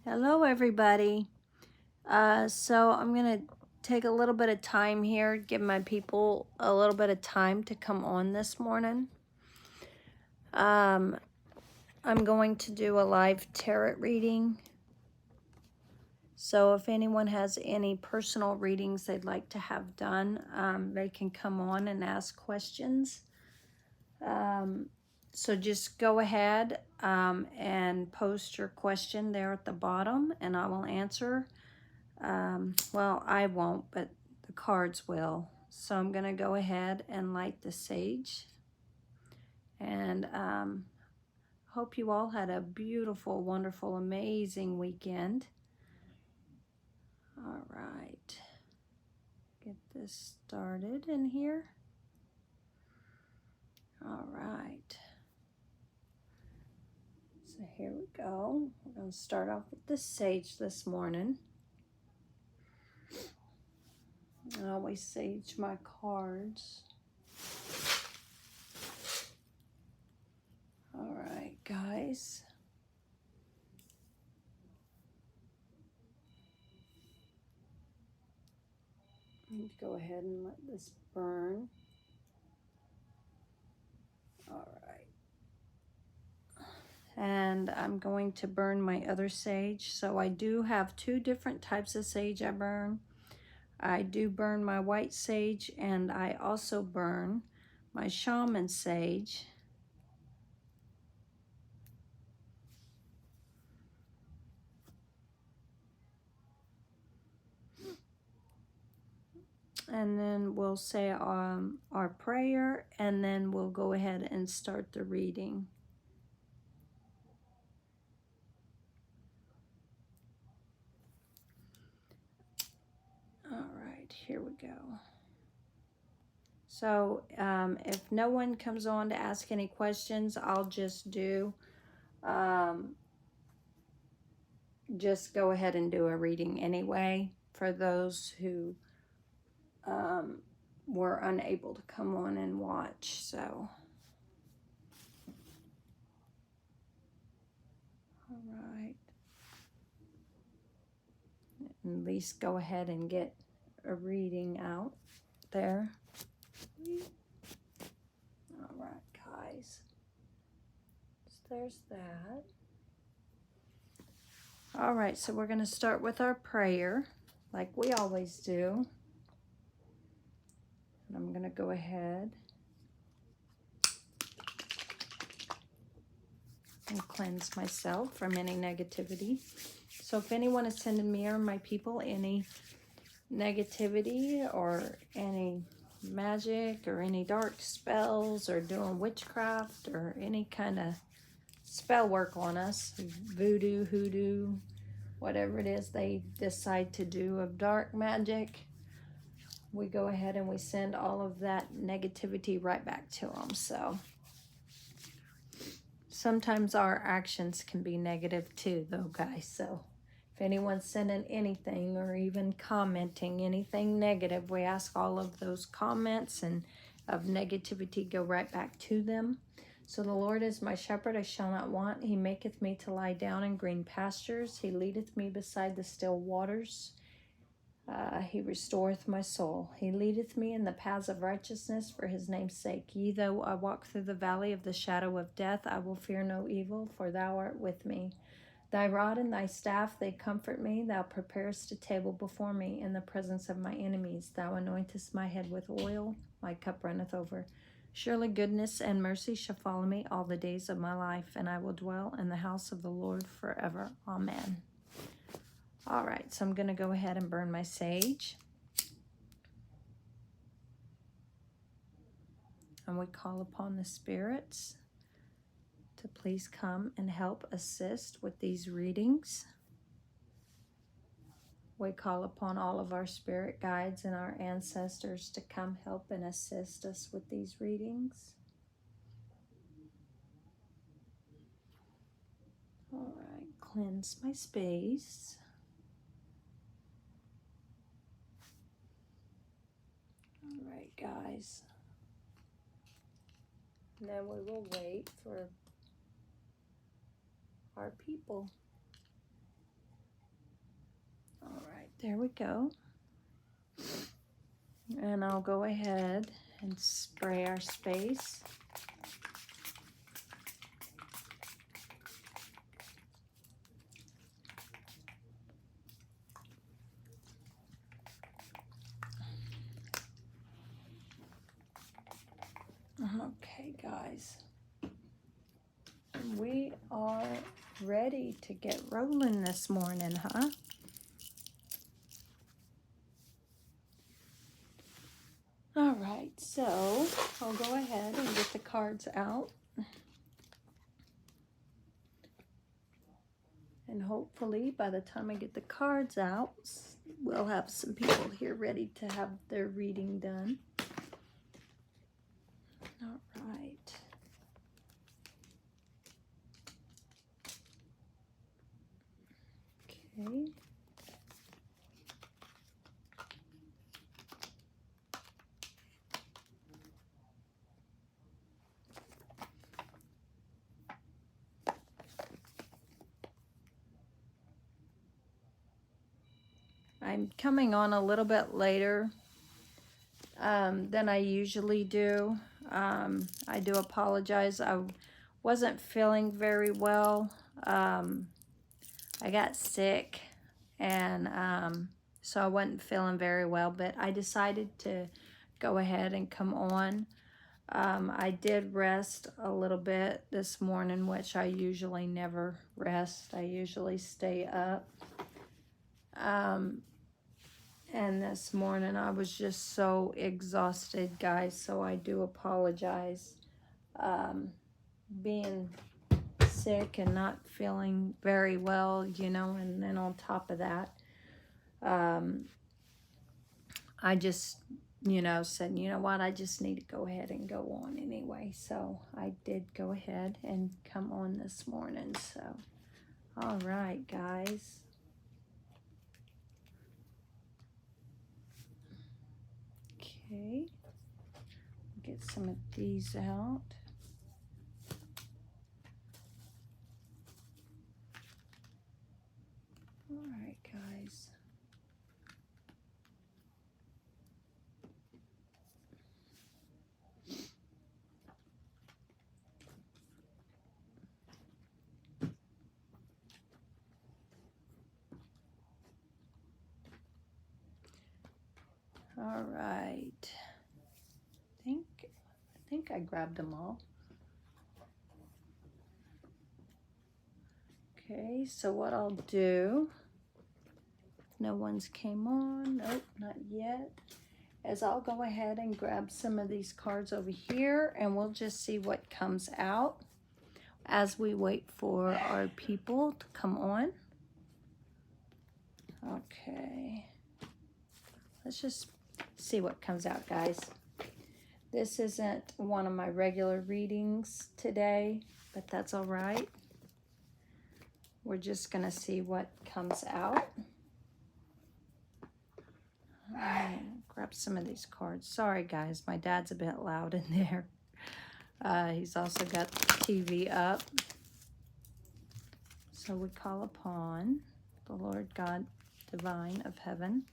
Hello, everybody. So I'm going to take a little bit of time here, give my people a little bit of time to come on this morning. I'm going to do a live tarot reading. So if anyone has any personal readings they'd like to have done, they can come on and ask questions. So just go ahead and post your question there at the bottom, and I will answer. Well, I won't, but the cards will. So I'm going to go ahead and light the sage. And hope you all had a beautiful, wonderful, amazing weekend. All right. Get this started in here. All right. So here we go. We're going to start off with the sage this morning. I always sage my cards. All right, guys. I'm going to go ahead and let this burn. All right. And I'm going to burn my other sage. So I do have two different types of sage I burn. I do burn my white sage, and I also burn my shaman sage. And then we'll say our prayer, and then we'll go ahead and start the reading. All right, here we go. So if no one comes on to ask any questions, I'll just do, just go ahead and do a reading anyway for those who were unable to come on and watch. So, all right. At least go ahead and get a reading out there. All right, guys. So there's that. All right, so we're going to start with our prayer, like we always do. And I'm going to go ahead and cleanse myself from any negativity. So if anyone is sending me or my people any negativity or any magic or any dark spells or doing witchcraft or any kind of spell work on us, voodoo, hoodoo, whatever it is they decide to do of dark magic, we go ahead and we send all of that negativity right back to them. So sometimes our actions can be negative too, though, guys. So if anyone's sending anything or even commenting anything negative, we ask all of those comments and of negativity go right back to them. So the Lord is my shepherd, I shall not want. He maketh me to lie down in green pastures. He leadeth me beside the still waters. He restoreth my soul. He leadeth me in the paths of righteousness for his name's sake. Yea, though I walk through the valley of the shadow of death, I will fear no evil, for thou art with me. Thy rod and thy staff, they comfort me. Thou preparest a table before me in the presence of my enemies. Thou anointest my head with oil. My cup runneth over. Surely goodness and mercy shall follow me all the days of my life, and I will dwell in the house of the Lord forever. Amen. All right, so I'm going to go ahead and burn my sage. And we call upon the spirits to please come and help assist with these readings. We call upon all of our spirit guides and our ancestors to come help and assist us with these readings. All right, cleanse my space. All right, guys. And then we will wait for our people. There we go. And I'll go ahead and spray our space. Okay, guys. We are ready to get rolling this morning, huh? All right, so I'll go ahead and get the cards out. And hopefully by the time I get the cards out, we'll have some people here ready to have their reading done. All right. Okay. I'm coming on a little bit later than I usually do. I do apologize. I wasn't feeling very well. I got sick, and so I wasn't feeling very well, but I decided to go ahead and come on. I did rest a little bit this morning, which I usually never rest. I usually stay up. And this morning I was just so exhausted, guys, so I do apologize. Being sick and not feeling very well, you know, and then on top of that, I just, you know, said, you know what, I just need to go ahead and go on anyway. So I did go ahead and come on this morning. So, all right, guys. Okay, get some of these out. All right, guys. All right. I think I grabbed them all. Okay, so what I'll do, no one's came on, nope, not yet, is I'll go ahead and grab some of these cards over here, and we'll just see what comes out as we wait for our people to come on. Okay, let's just see what comes out, guys. This isn't one of my regular readings today, but that's all right. We're just gonna see what comes out. Grab some of these cards. Sorry, guys, my dad's a bit loud in there. He's also got the TV up. So we call upon the Lord God divine of heaven.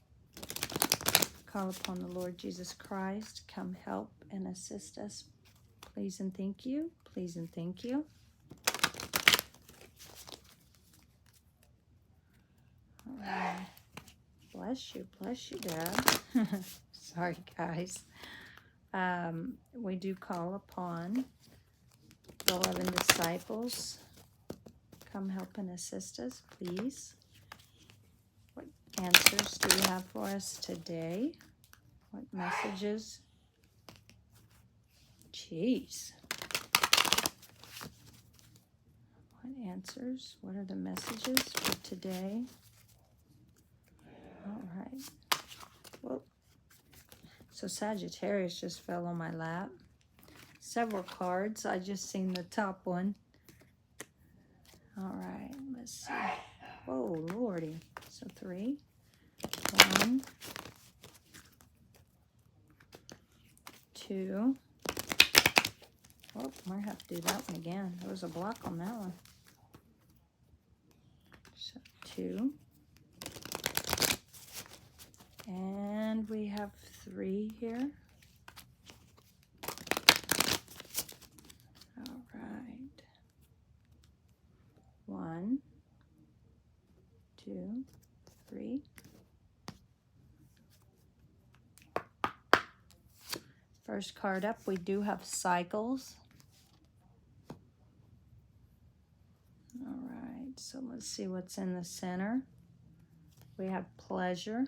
Call upon the Lord Jesus Christ. Come help and assist us. Please and thank you. Please and thank you. All right. Bless you, Dad. Sorry, guys. We do call upon the 11 disciples. Come help and assist us, please. What answers do you have for us today? What messages? Jeez. What answers? What are the messages for today? All right. Whoa. So Sagittarius just fell on my lap. Several cards. I just seen the top one. All right. Let's see. Whoa, Lordy. So 3. 1. 2. Oh, might have to do that one again. There was a block on that one. So 2. And we have 3 here. All right. 1, 2, 3. First card up, we do have cycles. All right, so let's see what's in the center. We have pleasure.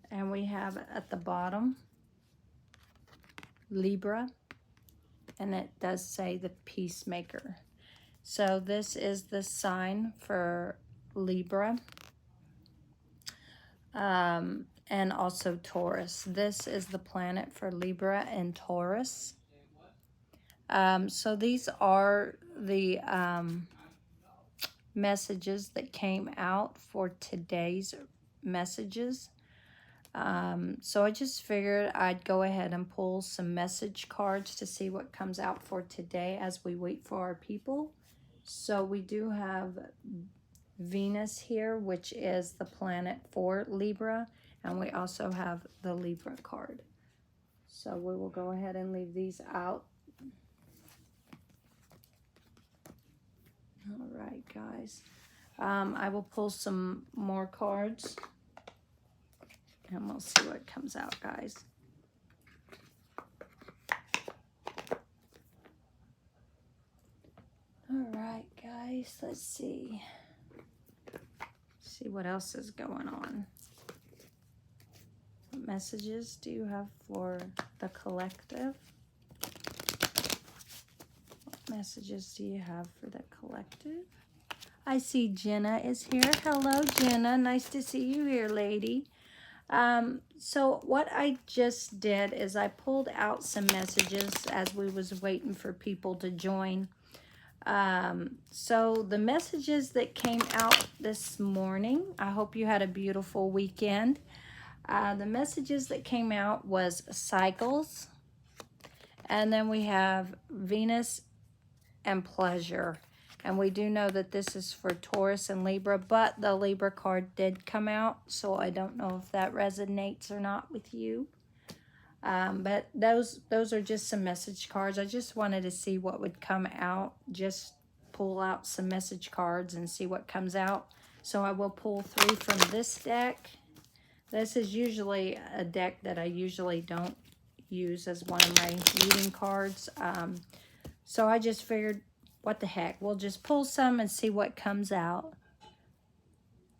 And we have at the bottom, Libra. And it does say the peacemaker. So this is the sign for Libra. And also Taurus. This is the planet for Libra and Taurus. So these are the messages that came out for today's messages. So I just figured I'd go ahead and pull some message cards to see what comes out for today as we wait for our people. So we do have Venus here, which is the planet for Libra, and we also have the Libra card. So we will go ahead and leave these out. All right, guys. I will pull some more cards, and we'll see what comes out, guys. All right, guys, let's see. See what else is going on. What messages do you have for the collective? What messages do you have for the collective? I see Jenna is here. Hello, Jenna. Nice to see you here, lady. So what I just did is I pulled out some messages as we was waiting for people to join. So the messages that came out this morning, I hope you had a beautiful weekend. The messages that came out was cycles, and then we have Venus and pleasure. And we do know that this is for Taurus and Libra, but the Libra card did come out, so I don't know if that resonates or not with you. But those are just some message cards. I just wanted to see what would come out. Just pull out some message cards and see what comes out. So I will pull 3 from this deck. This is usually a deck that I usually don't use as one of my reading cards. So I just figured, what the heck, we'll just pull some and see what comes out.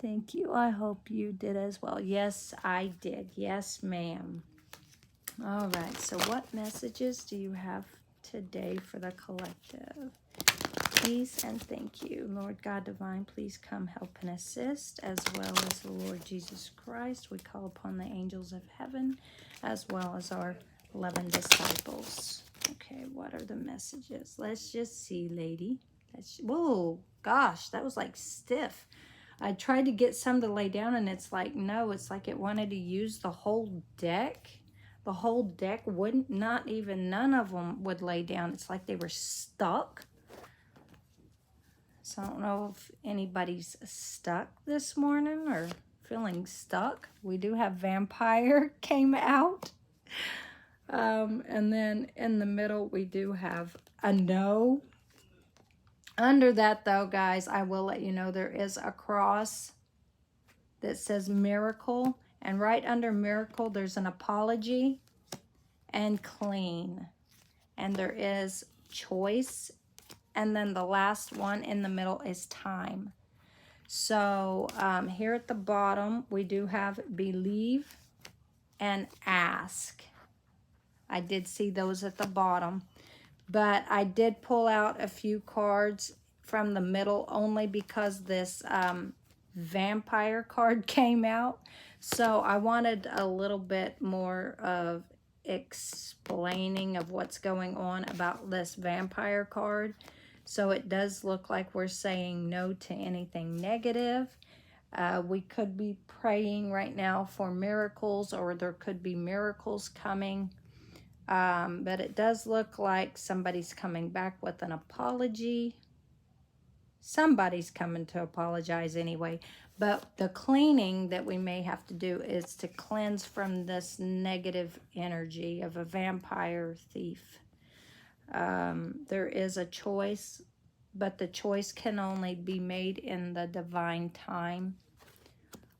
Thank you. I hope you did as well. Yes, I did. Yes, ma'am. All right, so what messages do you have today for the collective? Please and thank you. Lord God Divine, please come help and assist, as well as the Lord Jesus Christ. We call upon the angels of heaven, as well as our 11 disciples. Okay, what are the messages? Let's just see, lady. Whoa, gosh, that was like stiff. I tried to get some to lay down, and it's like, no, it's like it wanted to use the whole deck. The whole deck wouldn't, none of them would lay down. It's like they were stuck. So I don't know if anybody's stuck this morning or feeling stuck. We do have vampire came out. And then in the middle, we do have a no. Under that, though, guys, I will let you know there is a cross that says miracle. And right under miracle, there's an apology and clean. And there is choice. And then the last one in the middle is time. So here at the bottom, we do have believe and ask. I did see those at the bottom. But I did pull out a few cards from the middle only because this vampire card came out. So I wanted a little bit more of explaining of what's going on about this vampire card. So it does look like we're saying no to anything negative. We could be praying right now for miracles, or there could be miracles coming. But it does look like somebody's coming back with an apology. Somebody's coming to apologize anyway. But the cleaning that we may have to do is to cleanse from this negative energy of a vampire thief. There is a choice, but the choice can only be made in the divine time.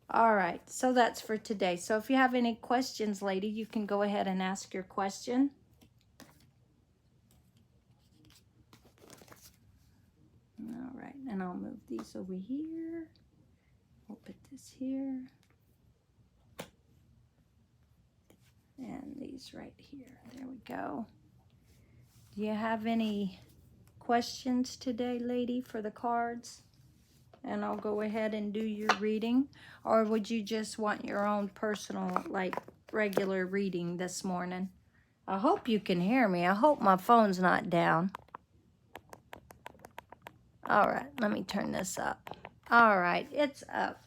All right, so that's for today. So if you have any questions, lady, you can go ahead and ask your question. All right, and I'll move these over here. We'll put this here. And these right here. There we go. Do you have any questions today, lady, for the cards? And I'll go ahead and do your reading. Or would you just want your own personal, like, regular reading this morning? I hope you can hear me. I hope my phone's not down. All right, let me turn this up. All right, it's up.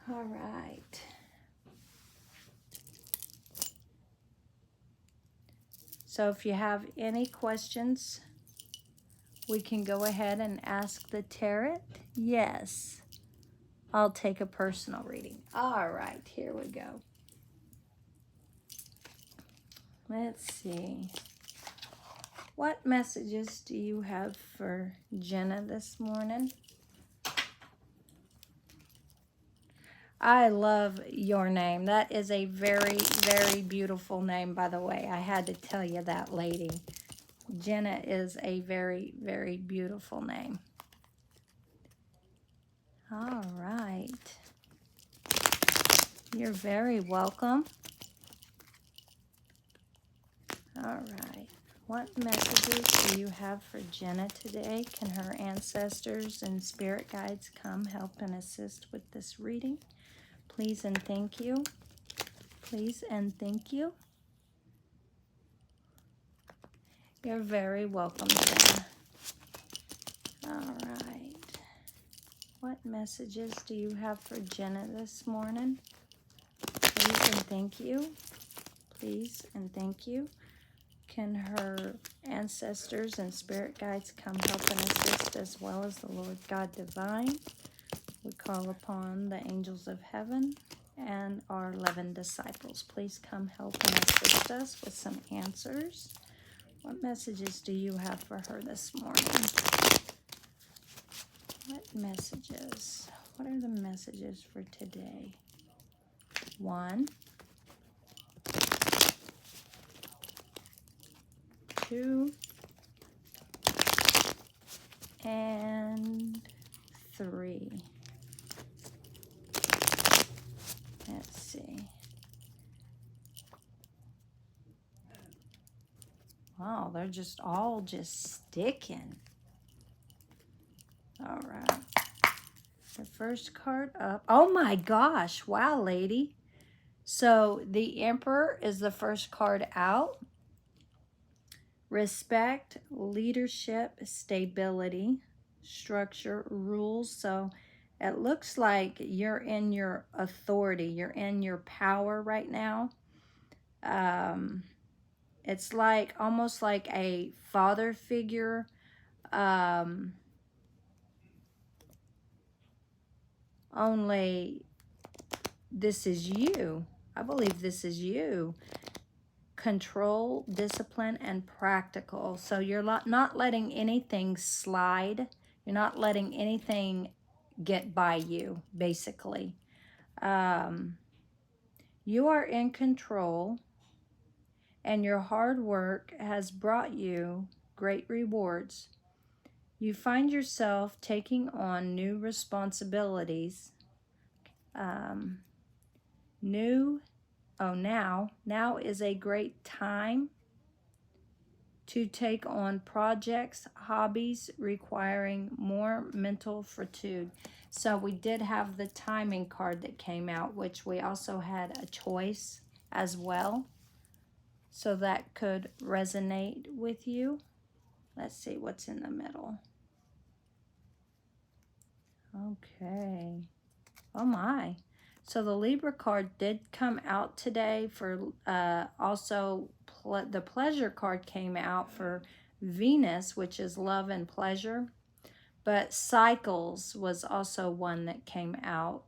All right. So if you have any questions, we can go ahead and ask the tarot. Yes, I'll take a personal reading. All right, here we go. Let's see. What messages do you have for Jenna this morning? I love your name. That is a very, very beautiful name, by the way. I had to tell you that, lady. Jenna is a very, very beautiful name. All right. You're very welcome. All right. What messages do you have for Jenna today? Can her ancestors and spirit guides come help and assist with this reading? Please and thank you. Please and thank you. You're very welcome, Jenna. All right. What messages do you have for Jenna this morning? Please and thank you. Please and thank you. Can her ancestors and spirit guides come help and assist, as well as the Lord God Divine? We call upon the angels of heaven and our 11 disciples. Please come help and assist us with some answers. What messages do you have for her this morning? What messages? What are the messages for today? 1, 2, and 3. Let's see. Wow, they're just all sticking. All right. The first card up. Oh my gosh. Wow, lady. So the Emperor is the first card out. Respect, leadership, stability, structure, rules. So it looks like you're in your authority. You're in your power right now. It's like almost like a father figure. Only this is you. I believe this is you. Control, discipline, and practical. So you're not letting anything slide. You're not letting anything get by you, basically. You are in control, and your hard work has brought you great rewards. You find yourself taking on new responsibilities. Now is a great time to take on projects, hobbies requiring more mental fortitude. So we did have the timing card that came out, which we also had a choice as well. So that could resonate with you. Let's see what's in the middle. Okay. Oh my. So the Libra card did come out today for also the pleasure card came out for Venus, which is love and pleasure. But cycles was also one that came out.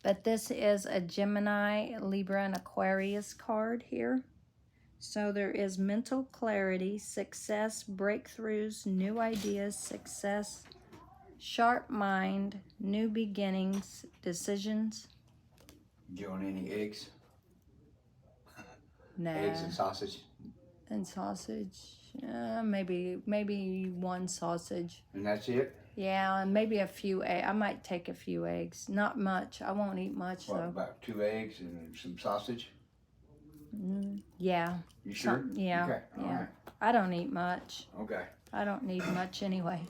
But this is a Gemini, Libra, and Aquarius card here. So there is mental clarity, success, breakthroughs, new ideas, success, sharp mind, new beginnings, decisions. Do you want any eggs? Nah. Eggs and sausage. And sausage. Maybe one sausage. And that's it? Yeah, and maybe a few eggs. I might take a few eggs. Not much. I won't eat much, What, though. about 2 eggs and some sausage? Yeah. You sure? Yeah. Okay, all yeah. right. I don't eat much. Okay. I don't need much anyway.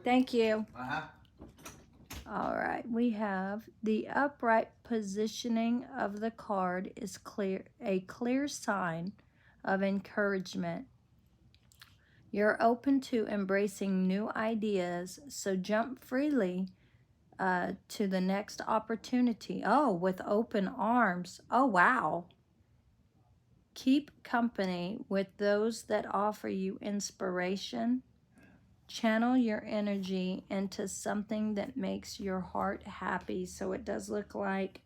Thank you. Uh-huh. All right, we have the upright positioning of the card is a clear sign of encouragement. You're open to embracing new ideas, so jump freely to the next opportunity. Oh, with open arms. Oh, wow. Keep company with those that offer you inspiration. Channel your energy into something that makes your heart happy. So it does look like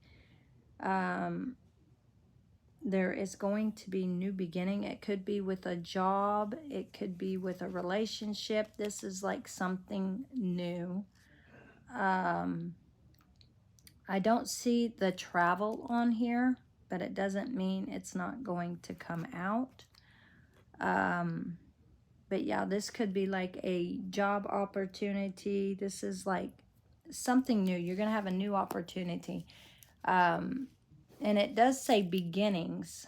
there is going to be new beginning. It could be with a job. It could be with a relationship. This is like something new. I don't see the travel on here, but it doesn't mean it's not going to come out. But yeah, this could be like a job opportunity. This is like something new. You're going to have a new opportunity. And it does say beginnings.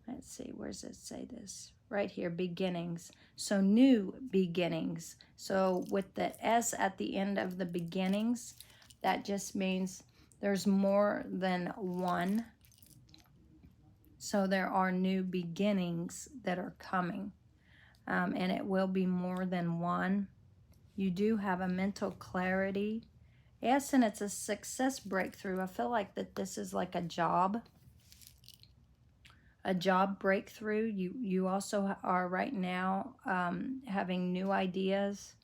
Let's see, where does it say this? Right here, beginnings. So new beginnings. So with the S at the end of the beginnings, that just means there's more than one. So there are new beginnings that are coming. And it will be more than one. You do have a mental clarity. Yes, and it's a success breakthrough. I feel like that this is like a job breakthrough. You also are right now having new ideas.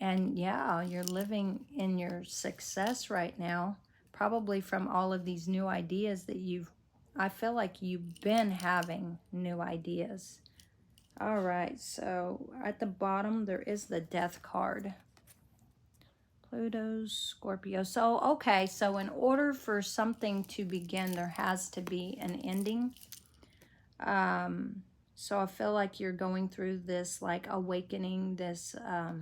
And yeah, you're living in your success right now, probably from all of these new ideas that I feel like you've been having new ideas. All right, so at the bottom, there is the Death card. Pluto, Scorpio. So, okay, so in order for something to begin, there has to be an ending. So I feel like you're going through this, like, awakening, this, I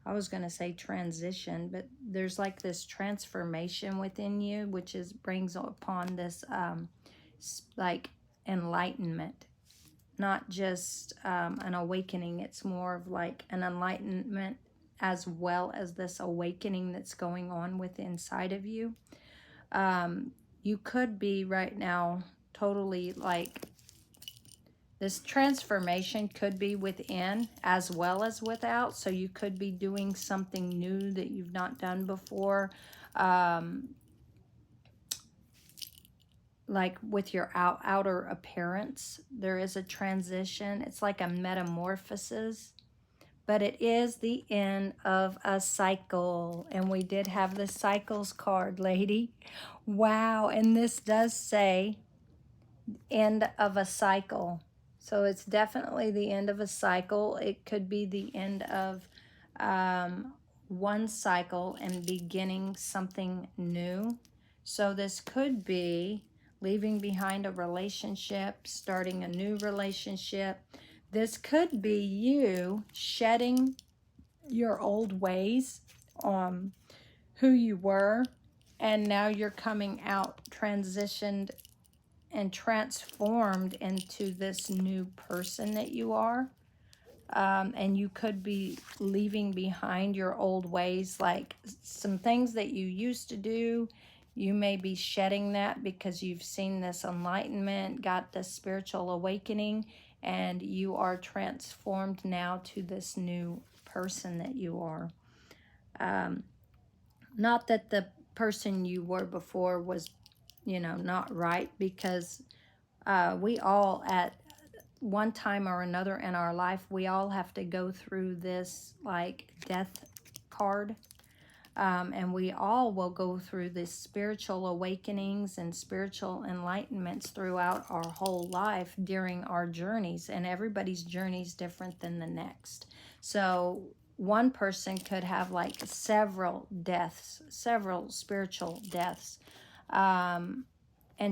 was going to say transition, but there's like this transformation within you, which brings upon this, like, enlightenment. Not just an awakening, it's more of like an enlightenment as well as this awakening that's going on within inside of you. You could be right now totally like, this transformation could be within as well as without. So you could be doing something new that you've not done before. Like with your outer appearance, there is a transition. It's like a metamorphosis, but it is the end of a cycle. And we did have the cycles card, lady. Wow. And this does say end of a cycle. So it's definitely the end of a cycle. It could be the end of one cycle and beginning something new. So this could be leaving behind a relationship, starting a new relationship. This could be you shedding your old ways, who you were, and now you're coming out transitioned and transformed into this new person that you are. And you could be leaving behind your old ways, like some things that you used to do. You may be shedding that because you've seen this enlightenment, got this spiritual awakening, and you are transformed now to this new person that you are. Not that the person you were before was, not right, because we all at one time or another in our life, we all have to go through this like death card. And we all will go through this spiritual awakenings and spiritual enlightenments throughout our whole life during our journeys. And everybody's journey is different than the next. So one person could have like several deaths, several spiritual deaths, and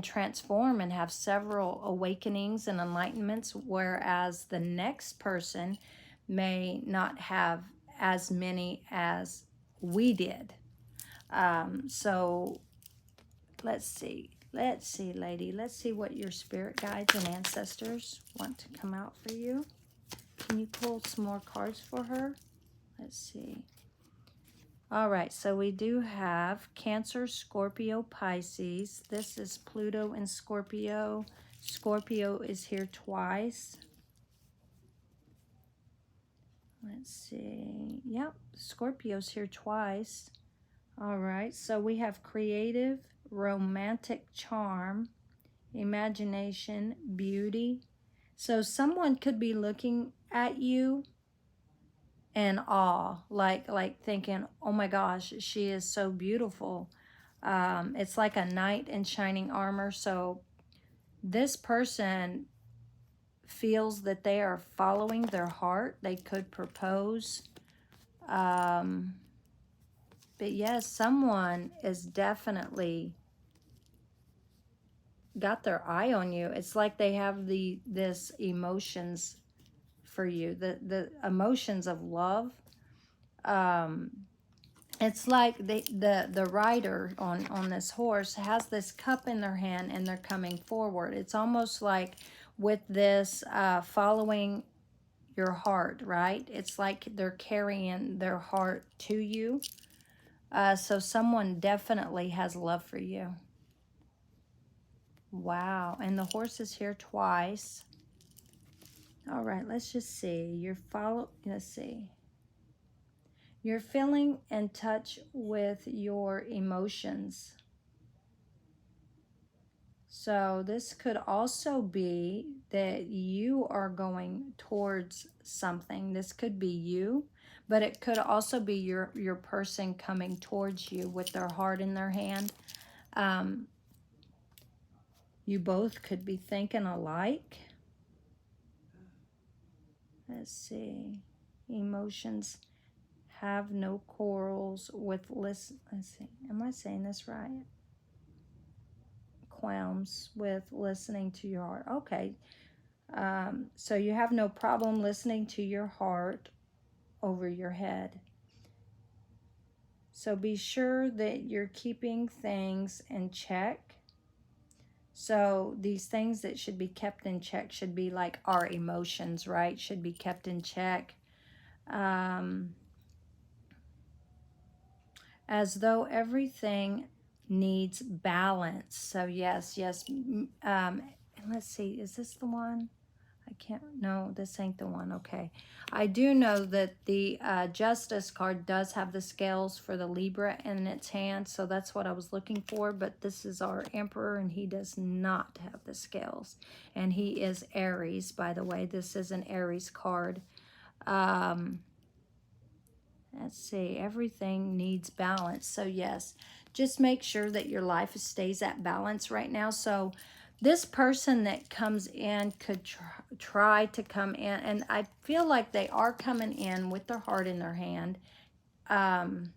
transform and have several awakenings and enlightenments, whereas the next person may not have as many as we did. So let's see, lady. Let's see what your spirit guides and ancestors want to come out for you. Can you pull some more cards for her? Let's see. All right, so we do have Cancer, Scorpio, Pisces. This is Pluto and Scorpio. Scorpio is here twice. Let's see. Yep, Scorpio's here twice. All right, so we have creative, romantic charm, imagination, beauty. So someone could be looking at you in awe, like thinking, oh my gosh, she is so beautiful. It's like a knight in shining armor. So this person feels that they are following their heart. They could propose. But yes, someone is definitely got their eye on you. It's like they have this emotions for you, the emotions of love. It's like the rider on this horse has this cup in their hand and they're coming forward. It's almost like with this following your heart, right? It's like they're carrying their heart to you. So someone definitely has love for you. Wow. And the horse is here twice. All right, let's just see. Let's see. You're feeling in touch with your emotions. So this could also be that you are going towards something. This could be you, but it could also be your person coming towards you with their heart in their hand. You both could be thinking alike. Let's see. Emotions have no quarrels with let's see. Am I saying this right? Qualms with listening to your heart. Okay. So you have no problem listening to your heart over your head. So be sure that you're keeping things in check. So these things that should be kept in check should be like our emotions, right? Should be kept in check. As though everything needs balance. So yes. And let's see, is this the one? No, this ain't the one. Okay. I do know that the Justice card does have the scales for the Libra in its hand, so that's what I was looking for, but this is our Emperor, and he does not have the scales. And he is Aries, by the way. This is an Aries card. Let's see, everything needs balance. So yes, just make sure that your life stays at balance right now. So this person that comes in could try to come in, and I feel like they are coming in with their heart in their hand. Let's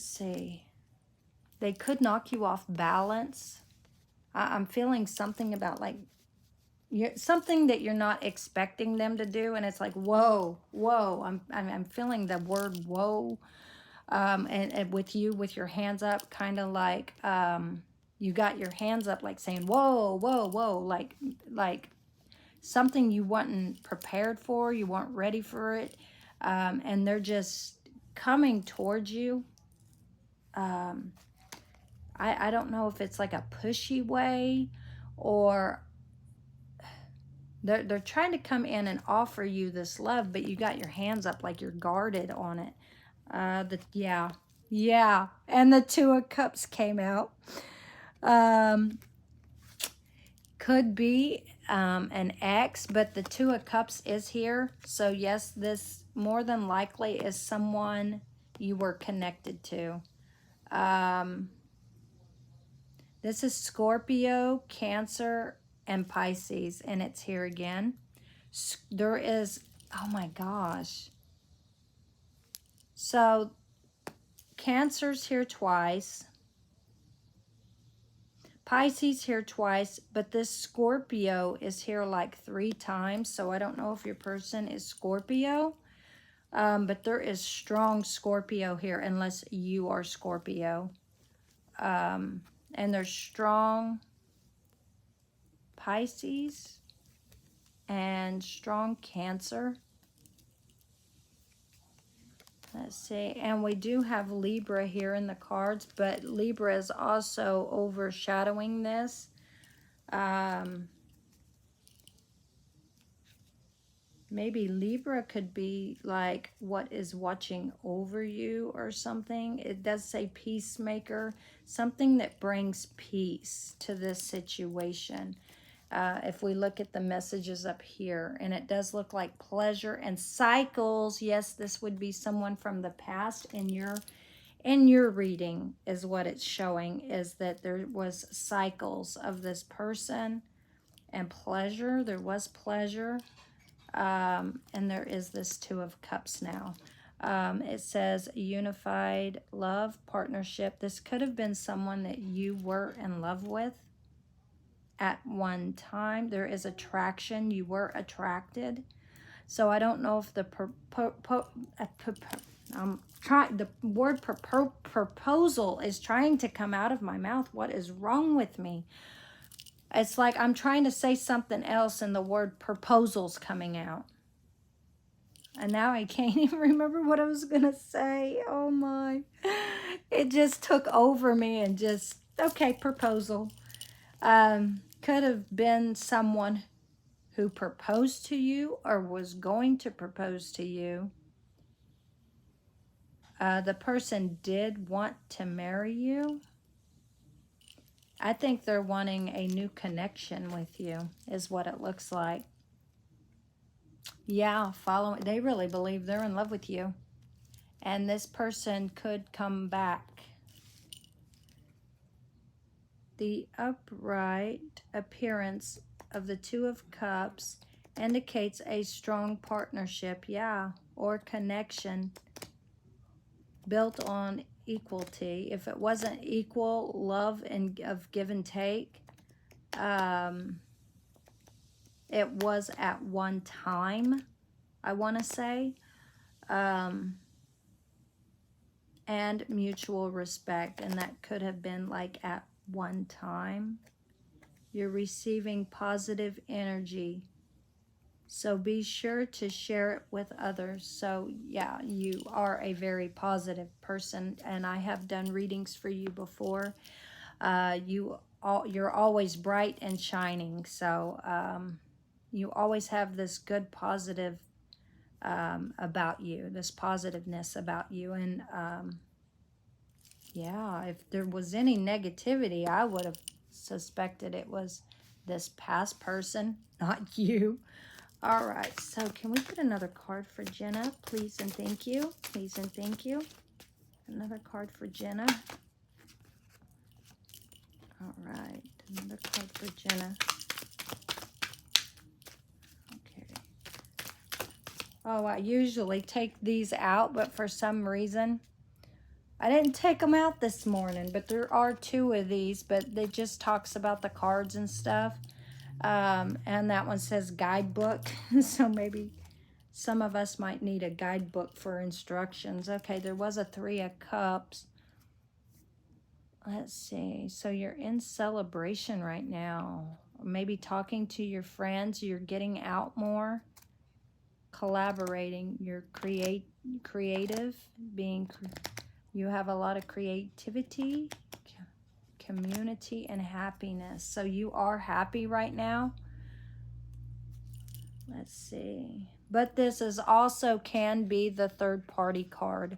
see. They could knock you off balance. I'm feeling something about like something that you're not expecting them to do, and it's like whoa. I'm feeling the word whoa, and with you with your hands up, kind of like you got your hands up, like saying whoa, like something you weren't prepared for, you weren't ready for it, and they're just coming towards you. I don't know if it's like a pushy way, or they're trying to come in and offer you this love, but you got your hands up like you're guarded on it. Yeah. And the Two of Cups came out. Could be an ex, but the Two of Cups is here. So yes, this more than likely is someone you were connected to. This is Scorpio, Cancer, and Pisces, and it's here again. There is, oh my gosh. So Cancer's here twice. Pisces here twice, but this Scorpio is here like 3 times. So I don't know if your person is Scorpio, but there is strong Scorpio here unless you are Scorpio. And there's strong Pisces and strong Cancer. Let's see, and we do have Libra here in the cards, but Libra is also overshadowing this. Maybe Libra could be like what is watching over you or something. It does say peacemaker, something that brings peace to this situation. If we look at the messages up here, and it does look like pleasure and cycles. Yes, this would be someone from the past in your reading is what it's showing, is that there was cycles of this person and pleasure. There was pleasure. And there is this Two of Cups now. It says unified love, partnership. This could have been someone that you were in love with at one time. There is attraction. You were attracted. So I don't know if the the word proposal is trying to come out of my mouth. What is wrong with me? It's like I'm trying to say something else and the word proposal's coming out. And now I can't even remember what I was going to say. Oh my. It just took over me and just, okay, proposal. Could have been someone who proposed to you or was going to propose to you. The person did want to marry you. I think they're wanting a new connection with you, is what it looks like. Yeah, they really believe they're in love with you. And this person could come back. The upright appearance of the Two of Cups indicates a strong partnership, yeah, or connection built on equality. If it wasn't equal love and of give and take, it was at one time, I want to say, and mutual respect, and that could have been like at one time. You're receiving positive energy, so be sure to share it with others. So yeah, you are a very positive person, and I have done readings for you before. You're always bright and shining, so you always have this good positive about you, this positiveness about you. And yeah, if there was any negativity, I would have suspected it was this past person, not you. All right, so can we get another card for Jenna, please and thank you? Please and thank you. Another card for Jenna. All right, another card for Jenna. Okay. Oh, I usually take these out, but for some reason, I didn't take them out this morning, but there are 2 of these, but it just talks about the cards and stuff. And that one says guidebook, so maybe some of us might need a guidebook for instructions. Okay, there was a 3 of Cups. Let's see. So you're in celebration right now. Maybe talking to your friends. You're getting out more. Collaborating. You're creative. You have a lot of creativity, community, and happiness. So you are happy right now. Let's see. But this is also can be the third party card.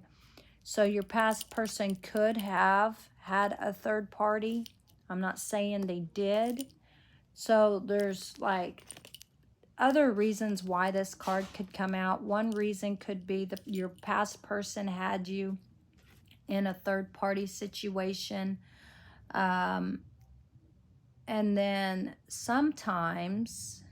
So your past person could have had a third party. I'm not saying they did, So there's like other reasons why this card could come out. One reason could be that your past person had you in a third party situation. Um, and then sometimes,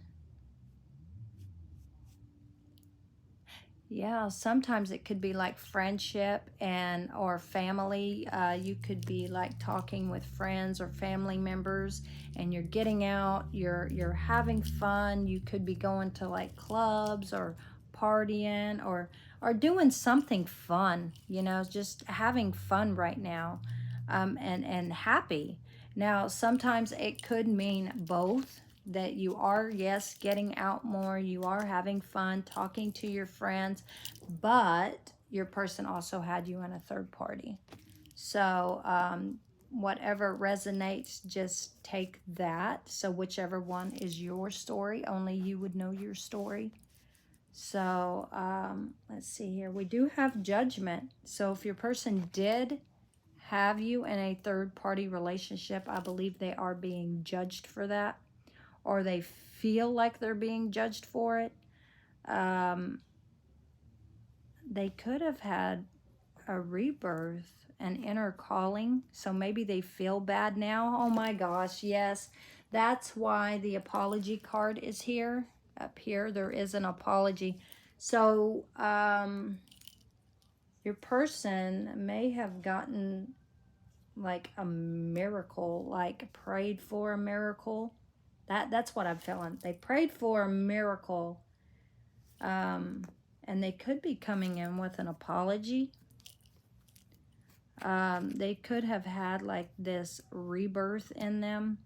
yeah, sometimes it could be like friendship and or family. You could be like talking with friends or family members, and you're getting out. You're having fun. You could be going to like clubs or partying or doing something fun. You know, just having fun right now, and happy. Now, sometimes it could mean both, that you are, yes, getting out more, you are having fun, talking to your friends, but your person also had you in a third party. So, whatever resonates, just take that. So, whichever one is your story, only you would know your story. So, let's see here. We do have judgment. So, if your person did have you in a third party relationship, I believe they are being judged for that, or they feel like they're being judged for it. Um, they could have had a rebirth, an inner calling. So maybe they feel bad now. Oh my gosh, yes. That's why the apology card is here. Up here, there is an apology. So your person may have gotten like a miracle, like prayed for a miracle. That's what I'm feeling. They prayed for a miracle, and they could be coming in with an apology. They could have had like this rebirth in them.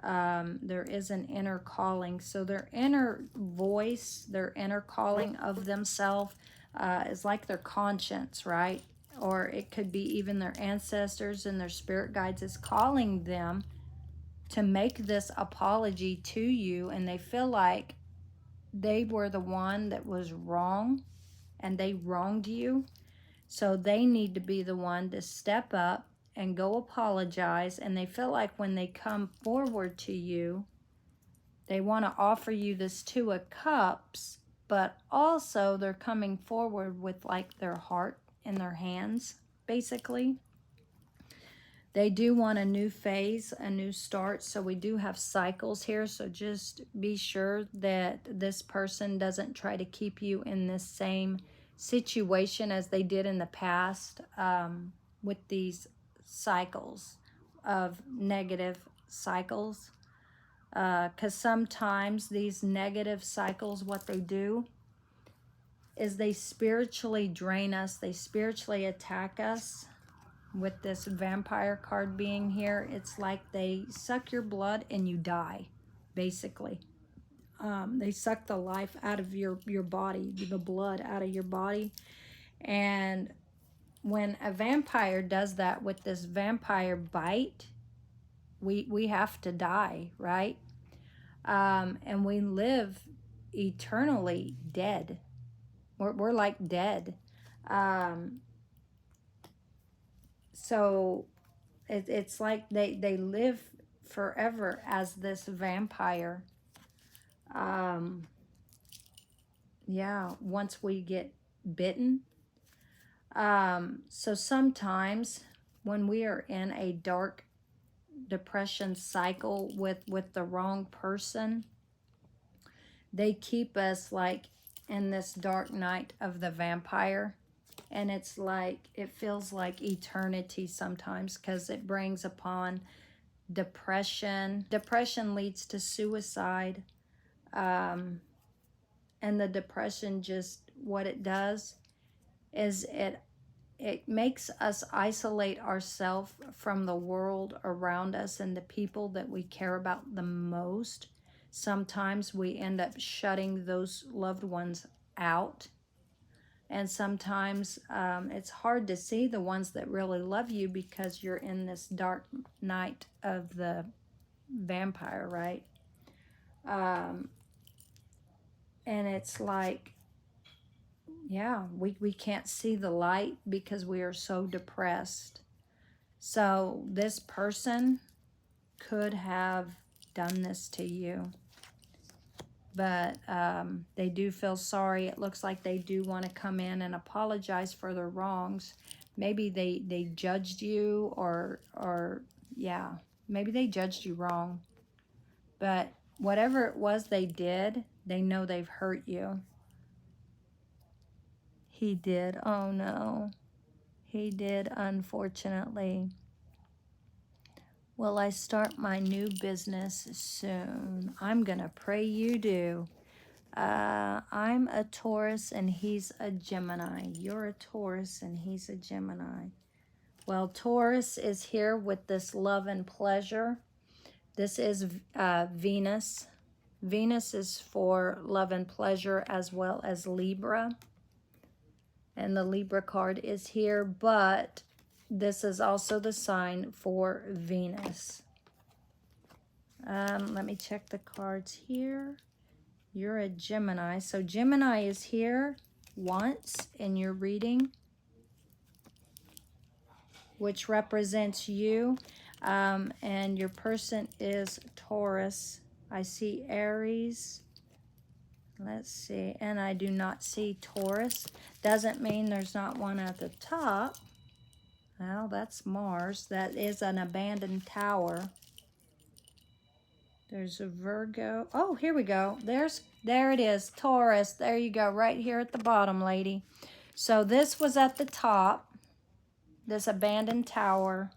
There is an inner calling. So their inner voice, their inner calling of themselves is like their conscience, right? Or it could be even their ancestors and their spirit guides is calling them to make this apology to you, and they feel like they were the one that was wrong and they wronged you. So they need to be the one to step up and go apologize. And they feel like when they come forward to you, they want to offer you this Two of Cups, but also they're coming forward with like their heart in their hands, basically. They do want a new phase, a new start. So we do have cycles here. So just be sure that this person doesn't try to keep you in this same situation as they did in the past, with these cycles of negative cycles. Because sometimes these negative cycles, what they do is they spiritually drain us. They spiritually attack us. With this vampire card being here, it's like they suck your blood and you die, basically. They suck the life out of your body, the blood out of your body. And when a vampire does that with this vampire bite, we have to die, right? And we live eternally dead. We're like dead. So it's like they live forever as this vampire. Yeah, once we get bitten. So sometimes when we are in a dark depression cycle with the wrong person, they keep us like in this dark night of the vampire. And it's like, it feels like eternity sometimes, because it brings upon depression. Depression leads to suicide. And the depression, just what it does is it makes us isolate ourselves from the world around us and the people that we care about the most. Sometimes we end up shutting those loved ones out. And sometimes it's hard to see the ones that really love you because you're in this dark night of the vampire, right? And it's like, yeah, we can't see the light because we are so depressed. So this person could have done this to you. But they do feel sorry. It looks like they do want to come in and apologize for their wrongs. Maybe they judged you or yeah, maybe they judged you wrong. But whatever it was they did, they know they've hurt you. He did. Oh no. He did, unfortunately. Will I start my new business soon? I'm going to pray you do. I'm a Taurus and he's a Gemini. You're a Taurus and he's a Gemini. Well, Taurus is here with this love and pleasure. This is Venus. Venus is for love and pleasure as well as Libra. And the Libra card is here, but this is also the sign for Venus. Let me check the cards here. You're a Gemini. So Gemini is here once in your reading, which represents you. And your person is Taurus. I see Aries. Let's see. And I do not see Taurus. Doesn't mean there's not one at the top. Well, that's Mars. That is an abandoned tower. There's a Virgo. Oh, here we go. There it is. Taurus. There you go. Right here at the bottom, lady. So this was at the top. This abandoned tower.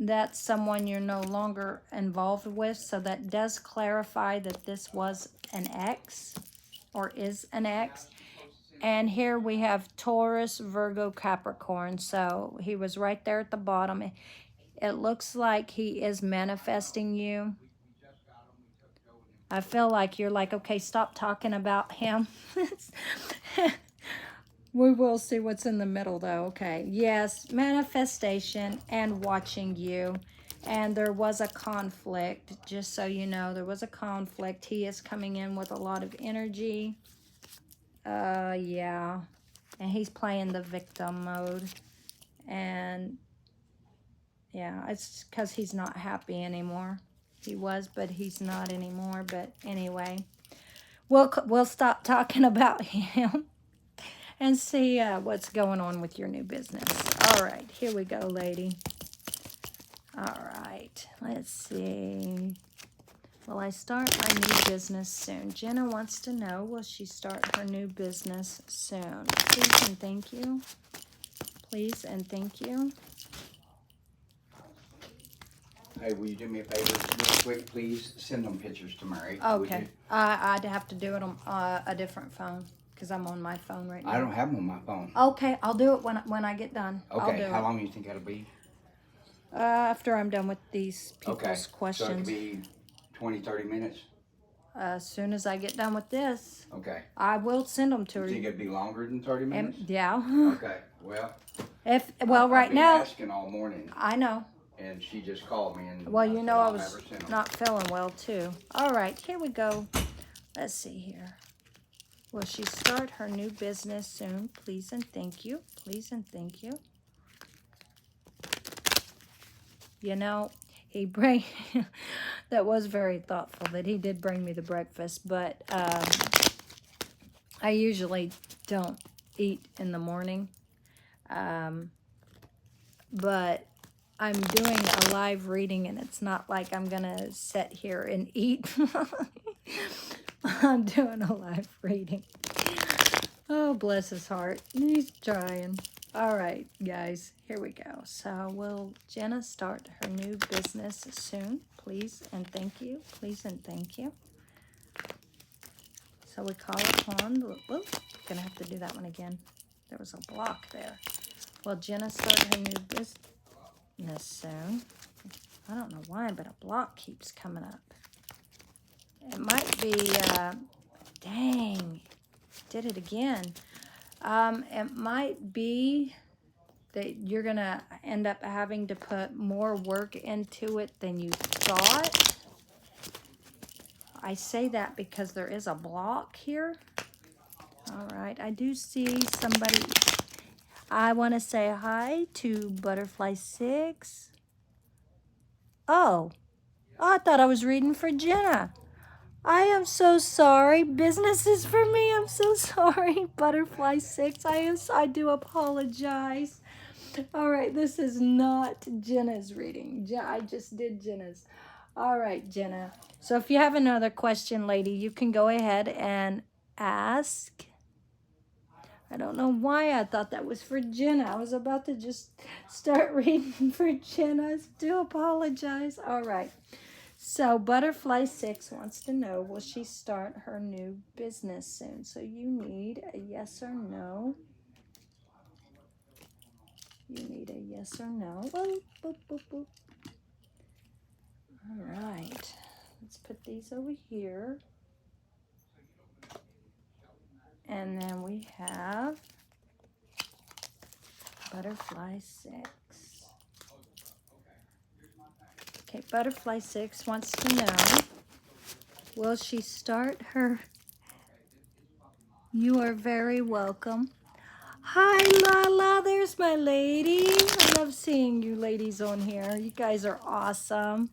That's someone you're no longer involved with. So that does clarify that this was an ex or is an ex. And here we have Taurus, Virgo, Capricorn. So he was right there at the bottom. It looks like he is manifesting you. I feel like you're like, okay, stop talking about him. We will see what's in the middle, though. Okay. Yes, manifestation and watching you. And there was a conflict. Just so you know, there was a conflict. He is coming in with a lot of energy. Yeah. And he's playing the victim mode. And yeah, it's because he's not happy anymore. He was, but he's not anymore. But anyway, we'll stop talking about him and see what's going on with your new business. All right, here we go, lady. All right, let's see. Will I start my new business soon? Jenna wants to know, will she start her new business soon? Please and thank you. Please and thank you. Hey, will you do me a favor real quick, please? Send them pictures to Mary. Okay. I'd have to do it on a different phone because I'm on my phone right now. I don't have them on my phone. Okay, I'll do it when I get done. Okay, how long do you think that'll be? After I'm done with these people's questions. So it could be 20, 30 minutes? As soon as I get done with this. Okay. I will send them to her. Do you think it'd be longer than 30 minutes? Yeah. Okay, well. Right now. I've been asking all morning. I know. And she just called me. And well, you know I was not feeling well, too. All right, here we go. Let's see here. Will she start her new business soon? Please and thank you. Please and thank you. You know, that was very thoughtful that he did bring me the breakfast, but I usually don't eat in the morning. But I'm doing a live reading and it's not like I'm going to sit here and eat. I'm doing a live reading. Oh, bless his heart. He's trying. All right, guys, here we go. So will Jenna start her new business soon? Please and thank you. Please and thank you. So we call upon, going to have to do that one again. There was a block there. Will Jenna start her new business soon? I don't know why, but a block keeps coming up. It might be, dang, did it again. It might be that you're going to end up having to put more work into it than you thought. I say that because there is a block here. All right, I do see somebody. I want to say hi to Butterfly 6. Oh, Oh, I thought I was reading for Jenna. I am so sorry. Business is for me. I'm so sorry. Butterfly 6. I do apologize. All right, this is not Jenna's reading. I just did Jenna's. All right, Jenna. So if you have another question, lady, you can go ahead and ask. I don't know why I thought that was for Jenna. I was about to just start reading for Jenna. I do apologize. All right. So Butterfly 6 wants to know, will she start her new business soon? So you need a yes or no. You need a yes or no. Boop, boop, boop, boop. All right. Let's put these over here. And then we have Butterfly 6. Okay, Butterfly 6 wants to know, will she start her... You are very welcome. Hi, Lala. There's my lady. I love seeing you ladies on here. You guys are awesome.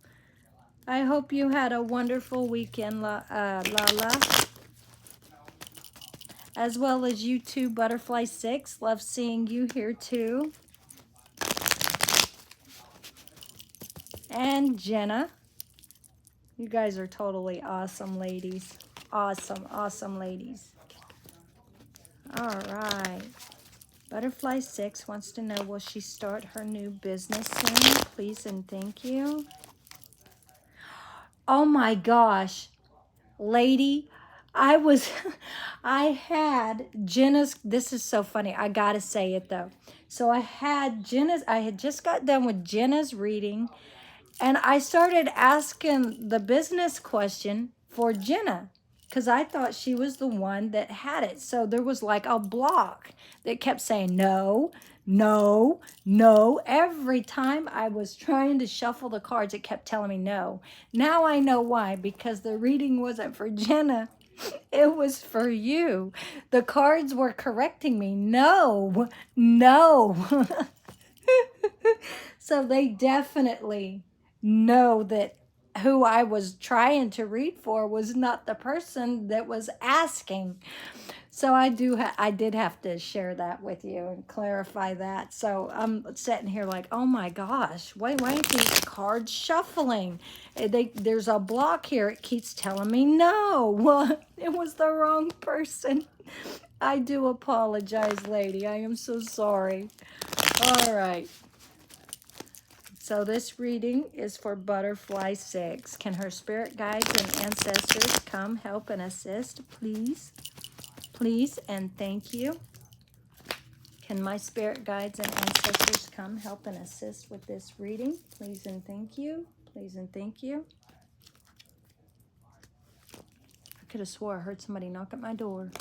I hope you had a wonderful weekend, Lala. As well as you too, Butterfly 6. Love seeing you here too. And Jenna. You guys are totally awesome ladies. Awesome, awesome ladies. All right. Butterfly 6 wants to know, will she start her new business soon? Please and thank you. Oh my gosh. Lady, I had Jenna's, this is so funny. I gotta say it though. So I had just got done with Jenna's reading, and I started asking the business question for Jenna because I thought she was the one that had it. So there was like a block that kept saying no, no, no. Every time I was trying to shuffle the cards, it kept telling me no. Now I know why, because the reading wasn't for Jenna. It was for you. The cards were correcting me. No, no. So they definitely know that who I was trying to read for was not the person that was asking. So I did have to share that with you and clarify that. So I'm sitting here like, oh my gosh, why aren't these cards shuffling? There's a block here. It keeps telling me no. Well, it was the wrong person. I do apologize, lady. I am so sorry. All right. So this reading is for Butterfly 6. Can her spirit guides and ancestors come help and assist, please? Please and thank you. Can my spirit guides and ancestors come help and assist with this reading? Please and thank you. Please and thank you. I could have swore I heard somebody knock at my door.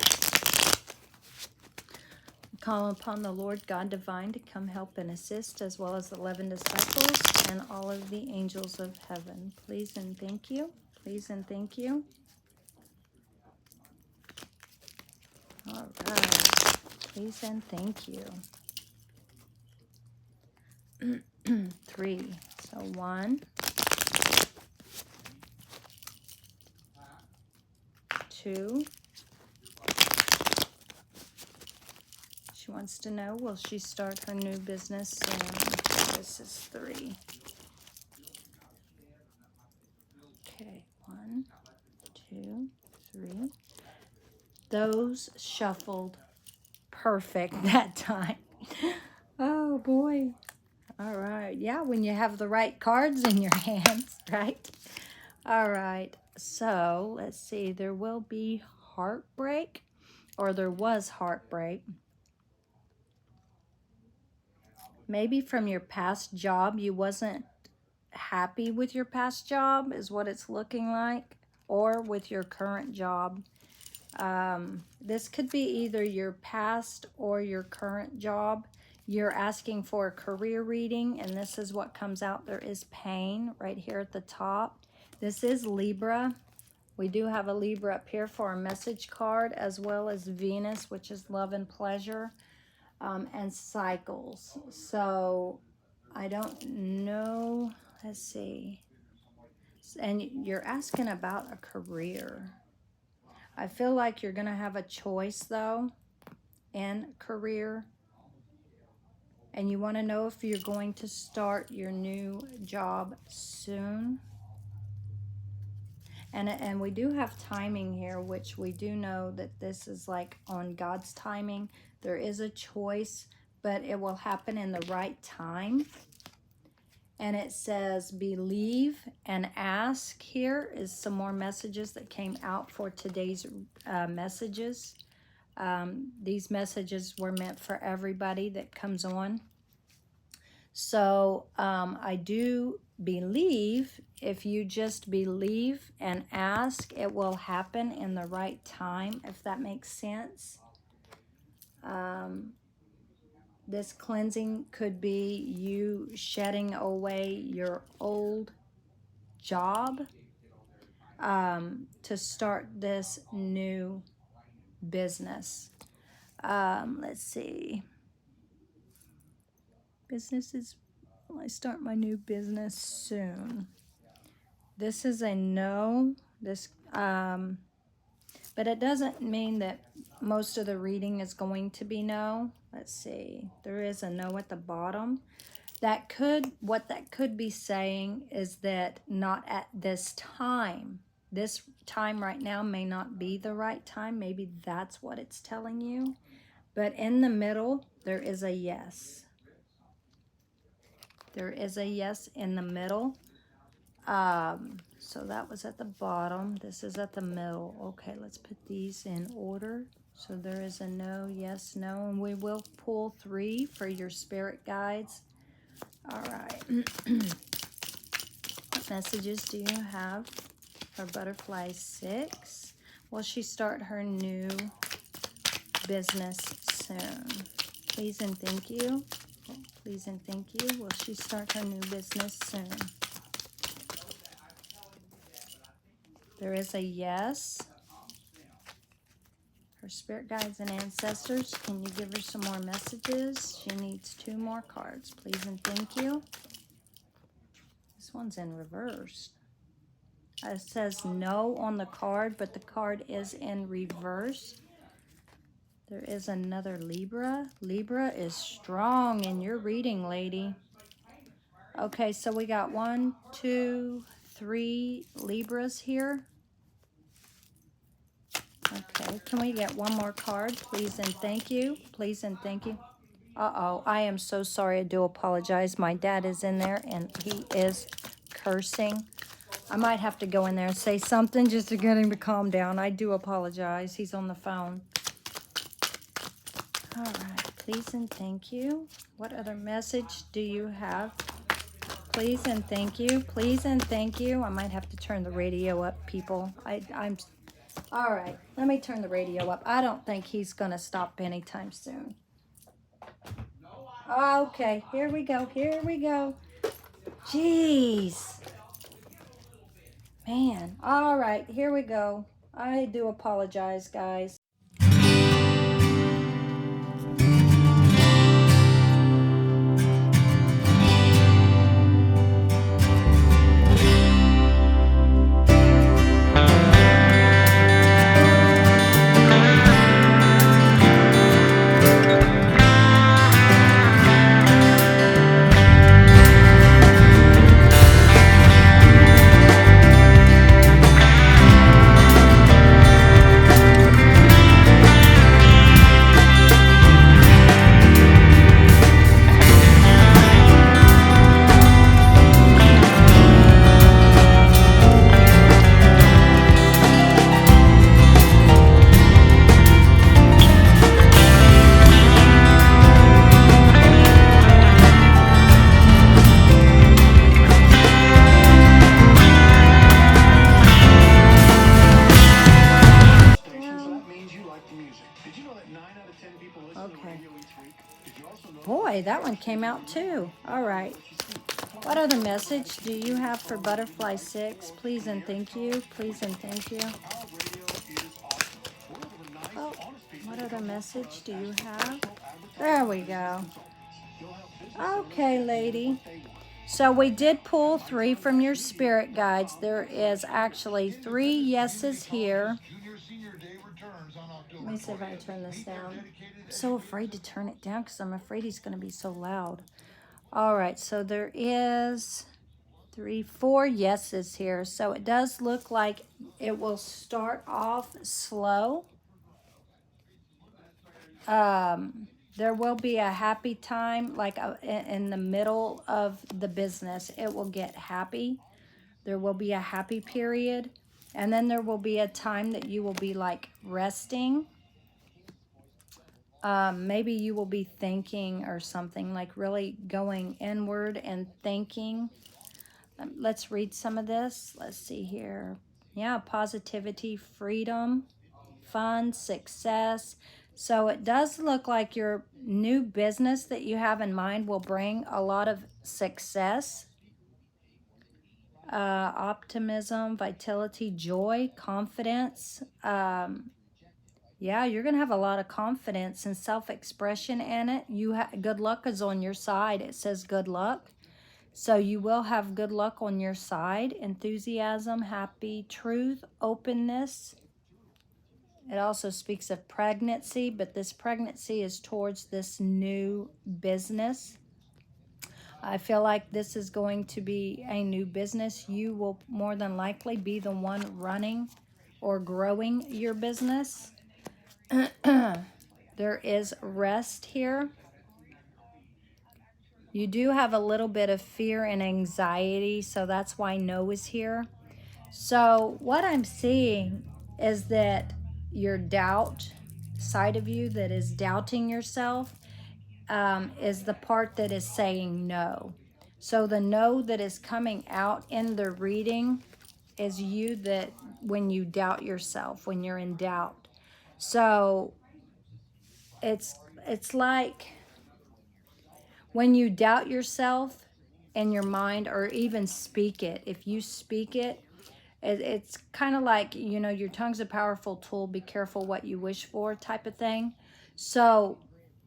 Call upon the Lord God divine to come help and assist, as well as the 11 disciples and all of the angels of heaven. Please and thank you. Please and thank you. All right. Please and thank you. 3. So 1, 2. She wants to know, will she start her new business soon? This is 3. Okay, 1, 2, 3. Those shuffled perfect that time. Oh boy. All right. Yeah, when you have the right cards in your hands, right? All right. So let's see. There will be heartbreak, or there was heartbreak. Maybe from your past job, you wasn't happy with your past job is what it's looking like, or with your current job. This could be either your past or your current job. You're asking for a career reading, and this is what comes out. There is pain right here at the top. This is Libra. We do have a Libra up here for a message card, as well as Venus, which is love and pleasure, and cycles. So I don't know. Let's see. And you're asking about a career. I feel like you're going to have a choice, though, in career. And you want to know if you're going to start your new job soon. And we do have timing here, which we do know that this is like on God's timing. There is a choice, but it will happen in the right time. And it says believe and ask. Here is some more messages that came out for today's messages. These messages were meant for everybody that comes on. So I do believe if you just believe and ask, it will happen in the right time, if that makes sense. This cleansing could be you shedding away your old job to start this new business. Let's see. Businesses, will I start my new business soon? This is a no. But it doesn't mean that most of the reading is going to be no. Let's see. There is a no at the bottom. What that could be saying is that not at this time. This time right now may not be the right time. Maybe that's what it's telling you. But in the middle, there is a yes. There is a yes in the middle. So that was at the bottom. This is at the middle. Okay, let's put these in order. So there is a no, yes, no. And we will pull 3 for your spirit guides. All right. What messages do you have for Butterfly 6? Will she start her new business soon? Please and thank you. Please and thank you. Will she start her new business soon? There is a yes. Her spirit guides and ancestors, can you give her some more messages? She needs 2 more cards. Please and thank you. This one's in reverse. It says no on the card, but the card is in reverse. There is another Libra. Libra is strong in your reading, lady. Okay, so we got 1, 2, 3 Libras here. Okay, can we get one more card, please and thank you? Please and thank you. Uh-oh, I am so sorry. I do apologize. My dad is in there, and he is cursing. I might have to go in there and say something just to get him to calm down. I do apologize. He's on the phone. All right, please and thank you. What other message do you have? Please and thank you. Please and thank you. I might have to turn the radio up, people. I'm... All right, let me turn the radio up. I don't think he's going to stop anytime soon. Okay, here we go. Here we go. Jeez. Man. All right, here we go. I do apologize, guys. Okay. Boy, that one came out too. All right. What other message do you have for Butterfly 6? Please and thank you. Please and thank you. Oh, what other message do you have? There we go. Okay, lady. So we did pull 3 from your spirit guides. There is actually 3 yeses here. Let me see if I can turn this down. I'm so afraid to turn it down because I'm afraid he's going to be so loud. All right, so there is 3, 4 yeses here. So it does look like it will start off slow. There will be a happy time, like in the middle of the business. It will get happy. There will be a happy period. And then there will be a time that you will be like resting. Maybe you will be thinking or something, like really going inward and thinking. Let's read some of this. Let's see here. Yeah, positivity, freedom, fun, success. So it does look like your new business that you have in mind will bring a lot of success, optimism, vitality, joy, confidence. Yeah, you're going to have a lot of confidence and self-expression in it. Good luck is on your side. It says good luck. So you will have good luck on your side. Enthusiasm, happy, truth, openness. It also speaks of pregnancy, but this pregnancy is towards this new business. I feel like this is going to be a new business. You will more than likely be the one running or growing your business. There is rest here. You do have a little bit of fear and anxiety, so that's why no is here. So what I'm seeing is that your doubt side of you that is doubting yourself is the part that is saying no. So the no that is coming out in the reading is you, that when you doubt yourself, when you're in doubt. So it's like when you doubt yourself in your mind, or even speak it, if you speak it, it's kind of like, you know, your tongue's a powerful tool. Be careful what you wish for type of thing. So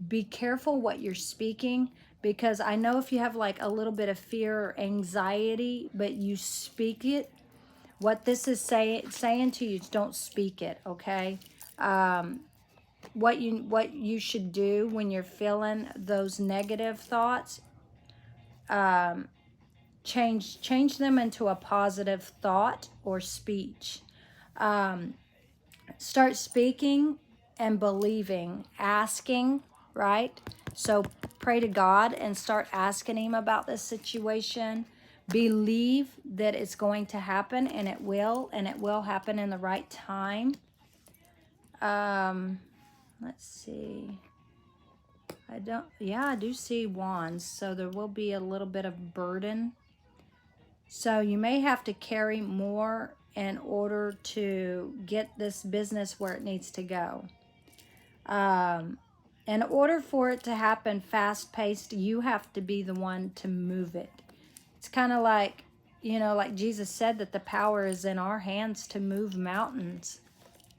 be careful what you're speaking, because I know if you have like a little bit of fear or anxiety, but you speak it, what this is saying to you is don't speak it, okay? What you should do when you're feeling those negative thoughts, change them into a positive thought or speech. Start speaking and believing, asking, right? So pray to God and start asking him about this situation. Believe that it's going to happen, and it will happen in the right time. Let's see. I do see wands, so there will be a little bit of burden. So you may have to carry more in order to get this business where it needs to go. In order for it to happen fast-paced, you have to be the one to move it. It's kind of like, you know, like Jesus said that the power is in our hands to move mountains.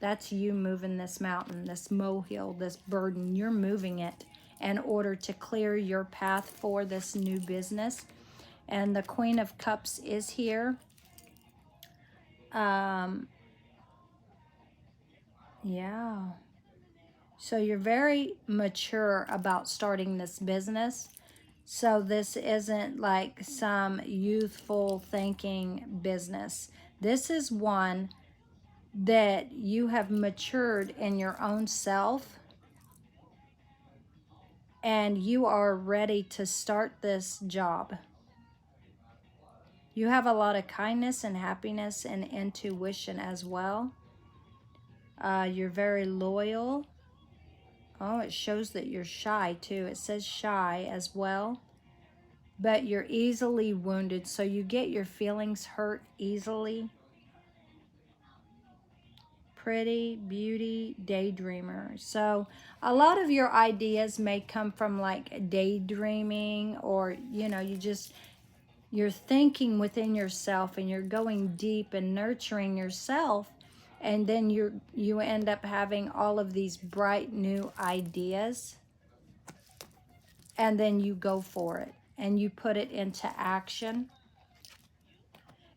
That's you moving this mountain, this molehill, this burden. You're moving it in order to clear your path for this new business. And the Queen of Cups is here. Yeah. So you're very mature about starting this business. So this isn't like some youthful thinking business. This is one that you have matured in your own self, and you are ready to start this job. You have a lot of kindness and happiness and intuition as well. You're very loyal. Oh, it shows that you're shy too. It says shy as well. But you're easily wounded, so you get your feelings hurt easily. Pretty, beauty, daydreamer. So a lot of your ideas may come from like daydreaming, or, you know, you're thinking within yourself and you're going deep and nurturing yourself. And then you end up having all of these bright new ideas, and then you go for it and you put it into action.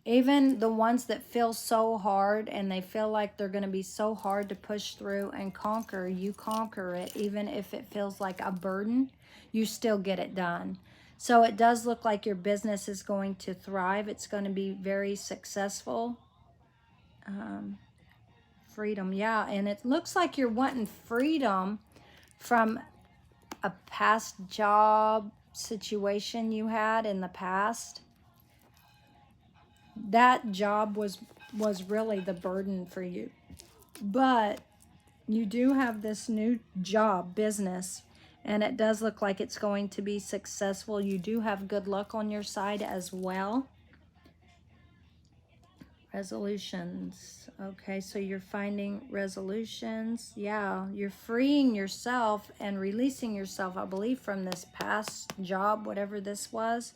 Even the ones that feel so hard and they feel like they're going to be so hard to push through and conquer, you conquer it. Even if it feels like a burden, you still get it done. So it does look like your business is going to thrive. It's going to be very successful. Freedom, yeah. And it looks like you're wanting freedom from a past job situation you had in the past. That job was really the burden for you. But you do have this new job, business, and it does look like it's going to be successful. You do have good luck on your side as well. Resolutions. Okay, so you're finding resolutions. Yeah, you're freeing yourself and releasing yourself, I believe, from this past job, whatever this was.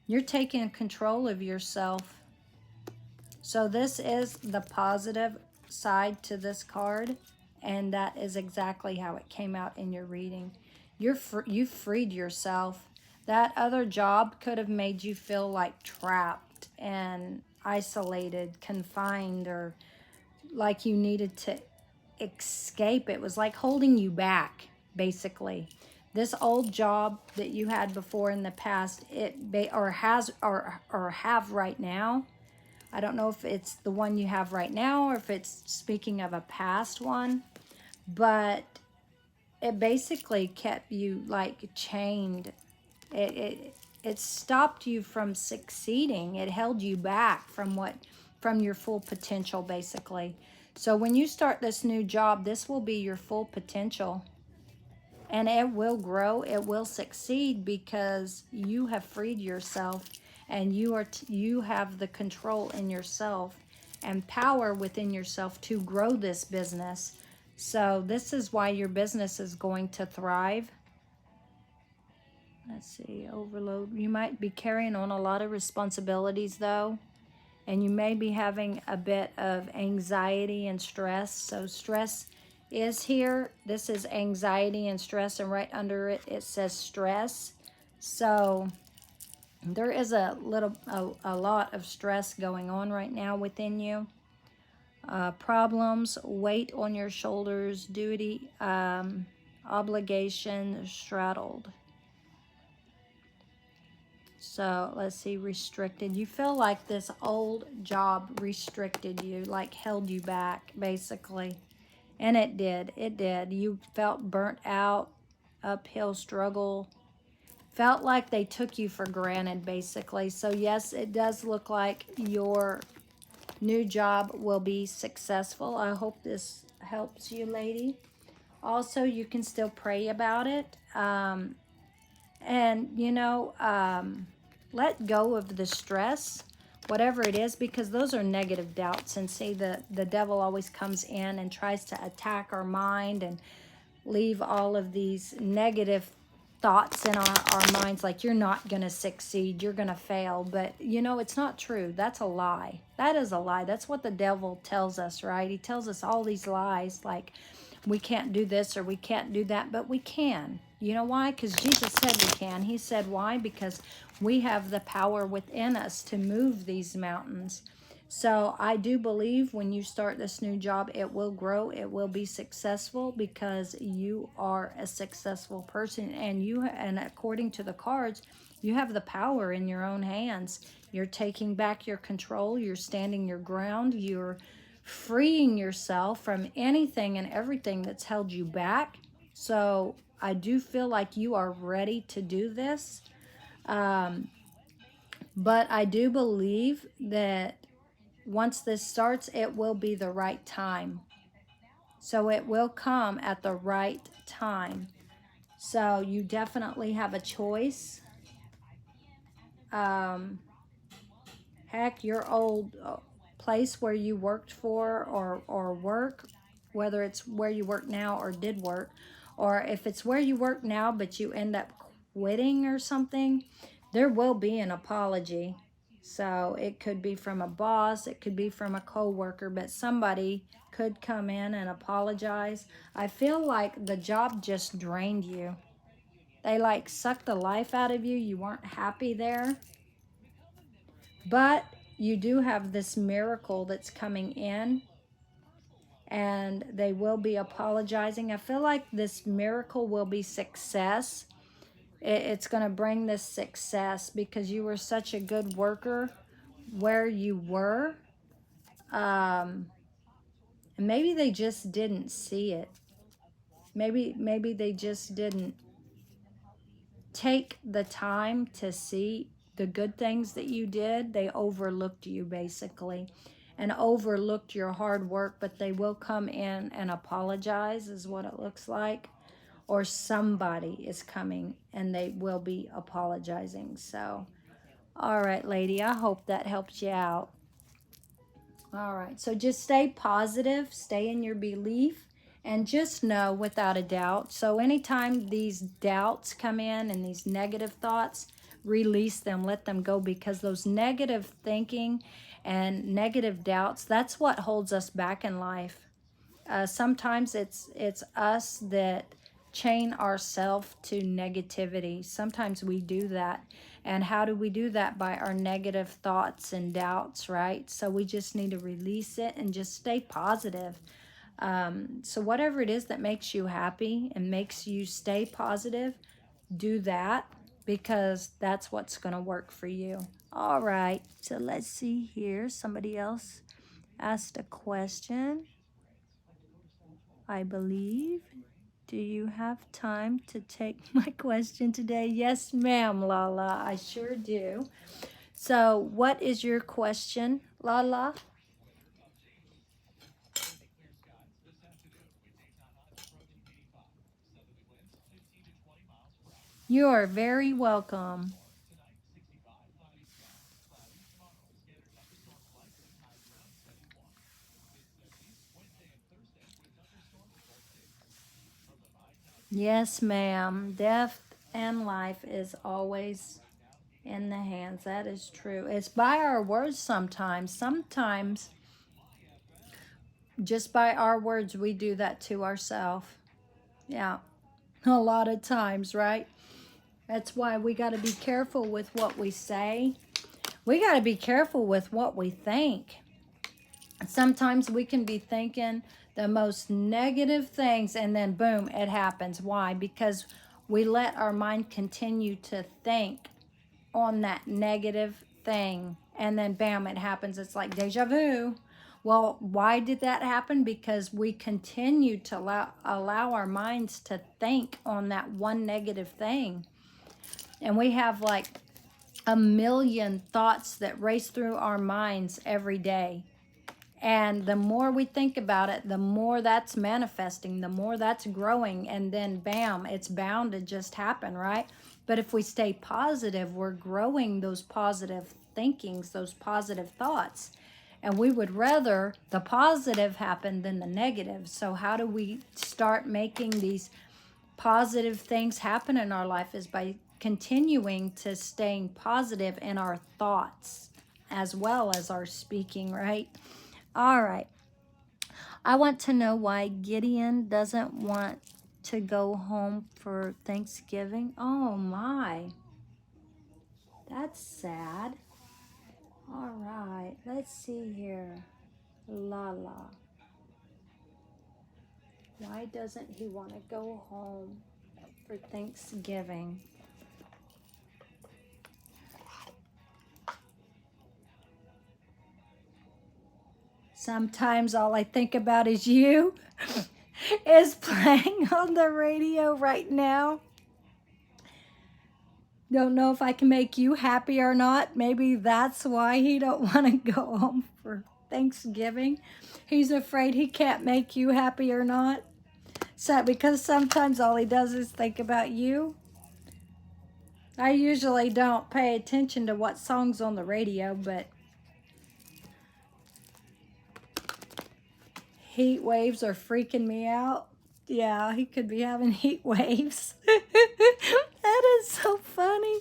You're taking control of yourself. So this is the positive side to this card, and that is exactly how it came out in your reading. You freed yourself. That other job could have made you feel like trapped and isolated, confined, or like you needed to escape. It was like holding you back, basically. This old job that you had before in the past, or have right now. I don't know if it's the one you have right now or if it's speaking of a past one, but it basically kept you like chained. It stopped you from succeeding. It held you back from your full potential, basically. So when you start this new job, this will be your full potential. And it will grow, it will succeed because you have freed yourself, and you have the control in yourself and power within yourself to grow this business. So this is why your business is going to thrive. Let's see, overload. You might be carrying on a lot of responsibilities though, and you may be having a bit of anxiety and stress. So stress is here. This is anxiety and stress, and right under it, it says stress. So there is a lot of stress going on right now within you. Problems, weight on your shoulders, duty, obligation, straddled. So let's see, restricted. You feel like this old job restricted you, like held you back, basically. And it did. It did. You felt burnt out, uphill struggle. Felt like they took you for granted, basically. So yes, it does look like your new job will be successful. I hope this helps you, lady. Also, you can still pray about it. And, let go of the stress, whatever it is, because those are negative doubts. And see, the devil always comes in and tries to attack our mind and leave all of these negative thoughts in our minds, like you're not going to succeed, you're going to fail. But, it's not true. That's a lie. That is a lie. That's what the devil tells us, right? He tells us all these lies, like we can't do this or we can't do that, but we can. You know why? Because Jesus said we can. He said why? Because we have the power within us to move these mountains. So I do believe when you start this new job, it will grow, it will be successful, because you are a successful person, and according to the cards, you have the power in your own hands. You're taking back your control, you're standing your ground, you're freeing yourself from anything and everything that's held you back. So I do feel like you are ready to do this. But I do believe that once this starts, it will be the right time. So it will come at the right time. So you definitely have a choice. Heck, your old place where you worked for or work, whether it's where you work now or did work, or if it's where you work now but you end up quitting or something, there will be an apology. So it could be from a boss, it could be from a co-worker, but somebody could come in and apologize. I feel like the job just drained you. They like sucked the life out of you. You weren't happy there. But you do have this miracle that's coming in, and they will be apologizing. I feel like this miracle will be success. It's going to bring this success because you were such a good worker where you were. And maybe they just didn't see it. Maybe they just didn't take the time to see the good things that you did. They overlooked you basically and overlooked your hard work, but they will come in and apologize is what it looks like. Or somebody is coming and they will be apologizing. So, all right, lady, I hope that helps you out. All right, so just stay positive, stay in your belief, and just know without a doubt. So anytime these doubts come in and these negative thoughts, release them, let them go, because those negative thinking and negative doubts, that's what holds us back in life. Sometimes it's us that chain ourselves to negativity. Sometimes we do that. And how do we do that? By our negative thoughts and doubts, right? So we just need to release it and just stay positive. So whatever it is that makes you happy and makes you stay positive, do that, because that's what's going to work for you. All right, so let's see here. Somebody else asked a question, I believe. Do you have time to take my question today? Yes, ma'am, Lala, I sure do. So what is your question, Lala? You are very welcome. Yes, ma'am. Death and life is always in the hands. That is true. It's by our words sometimes. Sometimes, just by our words, we do that to ourselves. Yeah, a lot of times, right? That's why we got to be careful with what we say. We got to be careful with what we think. Sometimes we can be thinking the most negative things and then boom, it happens. Why? Because we let our mind continue to think on that negative thing and then bam, it happens. It's like deja vu. Well, why did that happen? Because we continue to allow our minds to think on that one negative thing. And we have like a million thoughts that race through our minds every day. And the more we think about it, the more that's manifesting, the more that's growing. And then bam, it's bound to just happen, right? But if we stay positive, we're growing those positive thinkings, those positive thoughts. And we would rather the positive happen than the negative. So how do we start making these positive things happen in our life? Is by continuing to staying positive in our thoughts as well as our speaking, right? All right. I want to know why Gideon doesn't want to go home for Thanksgiving. Oh my. That's sad. All right. Let's see here. Lala. Why doesn't he want to go home for Thanksgiving? Sometimes all I think about is you is playing on the radio right now. Don't know if I can make you happy or not. Maybe that's why he don't want to go home for Thanksgiving. He's afraid he can't make you happy or not. So because sometimes all he does is think about you. I usually don't pay attention to what song's on the radio, but heat waves are freaking me out. Yeah, he could be having heat waves. That is so funny.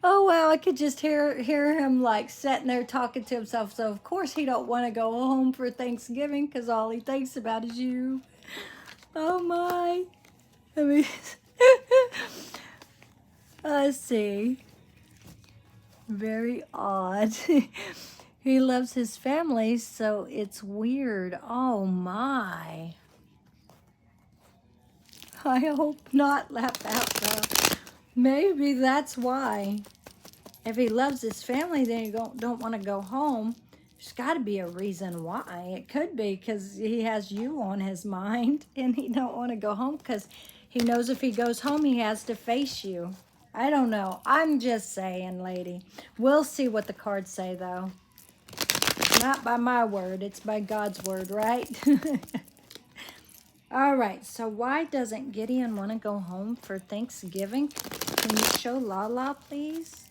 Oh wow, I could just hear him like sitting there talking to himself. So of course he don't want to go home for Thanksgiving because all he thinks about is you. Oh my. I mean, I see. Very odd. He loves his family, so it's weird. Oh my. I hope not. Laugh out loud. Maybe that's why. If he loves his family, then he don't want to go home. There's got to be a reason why. It could be because he has you on his mind and he don't want to go home because he knows if he goes home, he has to face you. I don't know. I'm just saying, lady. We'll see what the cards say, though. Not by my word. It's by God's word, right? All right. So why doesn't Gideon want to go home for Thanksgiving? Can you show Lala, please?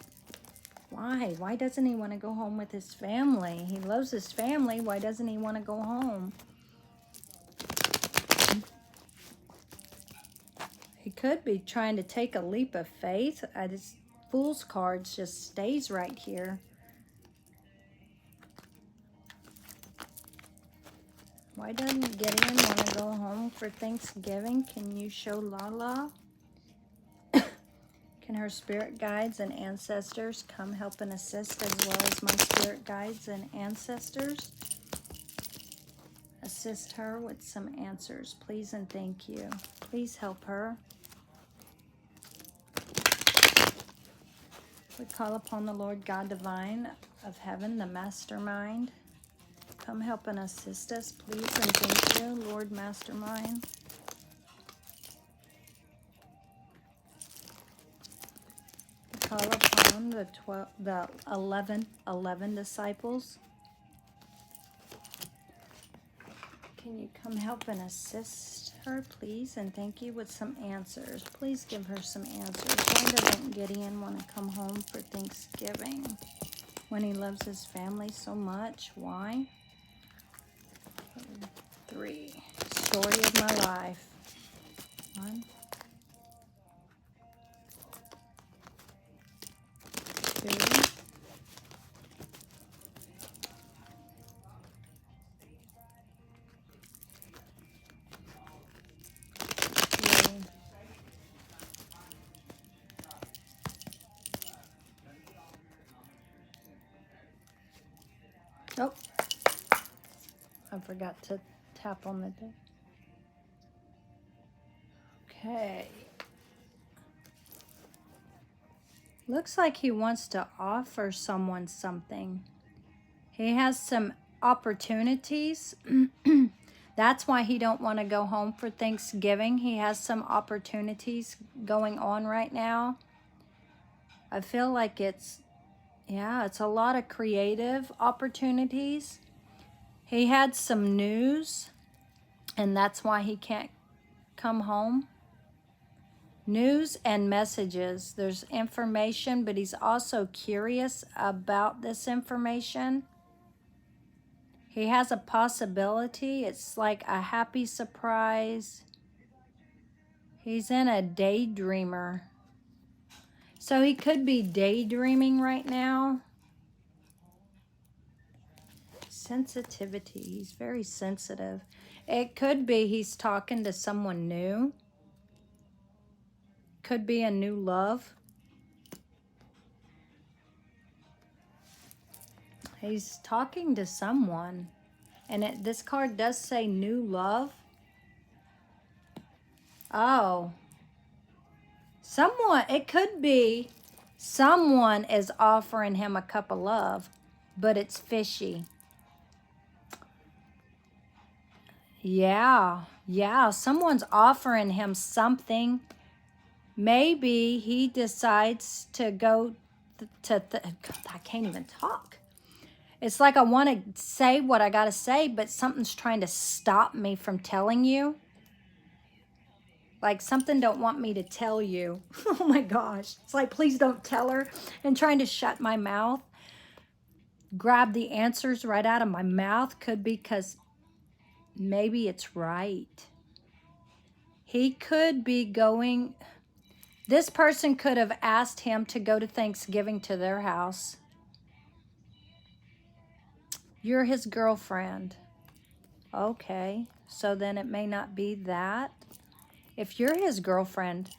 Why? Why doesn't he want to go home with his family? He loves his family. Why doesn't he want to go home? He could be trying to take a leap of faith. This Fool's cards just stays right here. Why doesn't Gideon want to go home for Thanksgiving? Can you show Lala? Can her spirit guides and ancestors come help and assist, as well as my spirit guides and ancestors? Assist her with some answers, please and thank you. Please help her. We call upon the Lord God Divine of Heaven, the Mastermind. Come help and assist us, please and thank you, Lord Mastermind. We call upon the 11 disciples. Can you come help and assist her, please? And thank you with some answers. Please give her some answers. Why doesn't Gideon want to come home for Thanksgiving when he loves his family so much? Why? 3. Story of my life. 1, 2, 3. Oh, I forgot to tap on the deck. Okay. Looks like he wants to offer someone something. He has some opportunities. That's why he don't want to go home for Thanksgiving. He has some opportunities going on right now. I feel like it's a lot of creative opportunities. He had some news, and that's why he can't come home. News and messages. There's information, but he's also curious about this information. He has a possibility. It's like a happy surprise. He's in a daydreamer. So he could be daydreaming right now. Sensitivity. He's very sensitive. It could be he's talking to someone new. Could be a new love. He's talking to someone. And this card does say new love. Oh. It could be someone is offering him a cup of love, but it's fishy. Yeah, someone's offering him something. Maybe he decides to go I can't even talk. It's like I want to say what I got to say, but something's trying to stop me from telling you. Like something don't want me to tell you. Oh my gosh. It's like, please don't tell her. And trying to shut my mouth. Grab the answers right out of my mouth. Could be because maybe it's right. He could be going... This person could have asked him to go to Thanksgiving to their house. You're his girlfriend. Okay. So then it may not be that. If you're his girlfriend,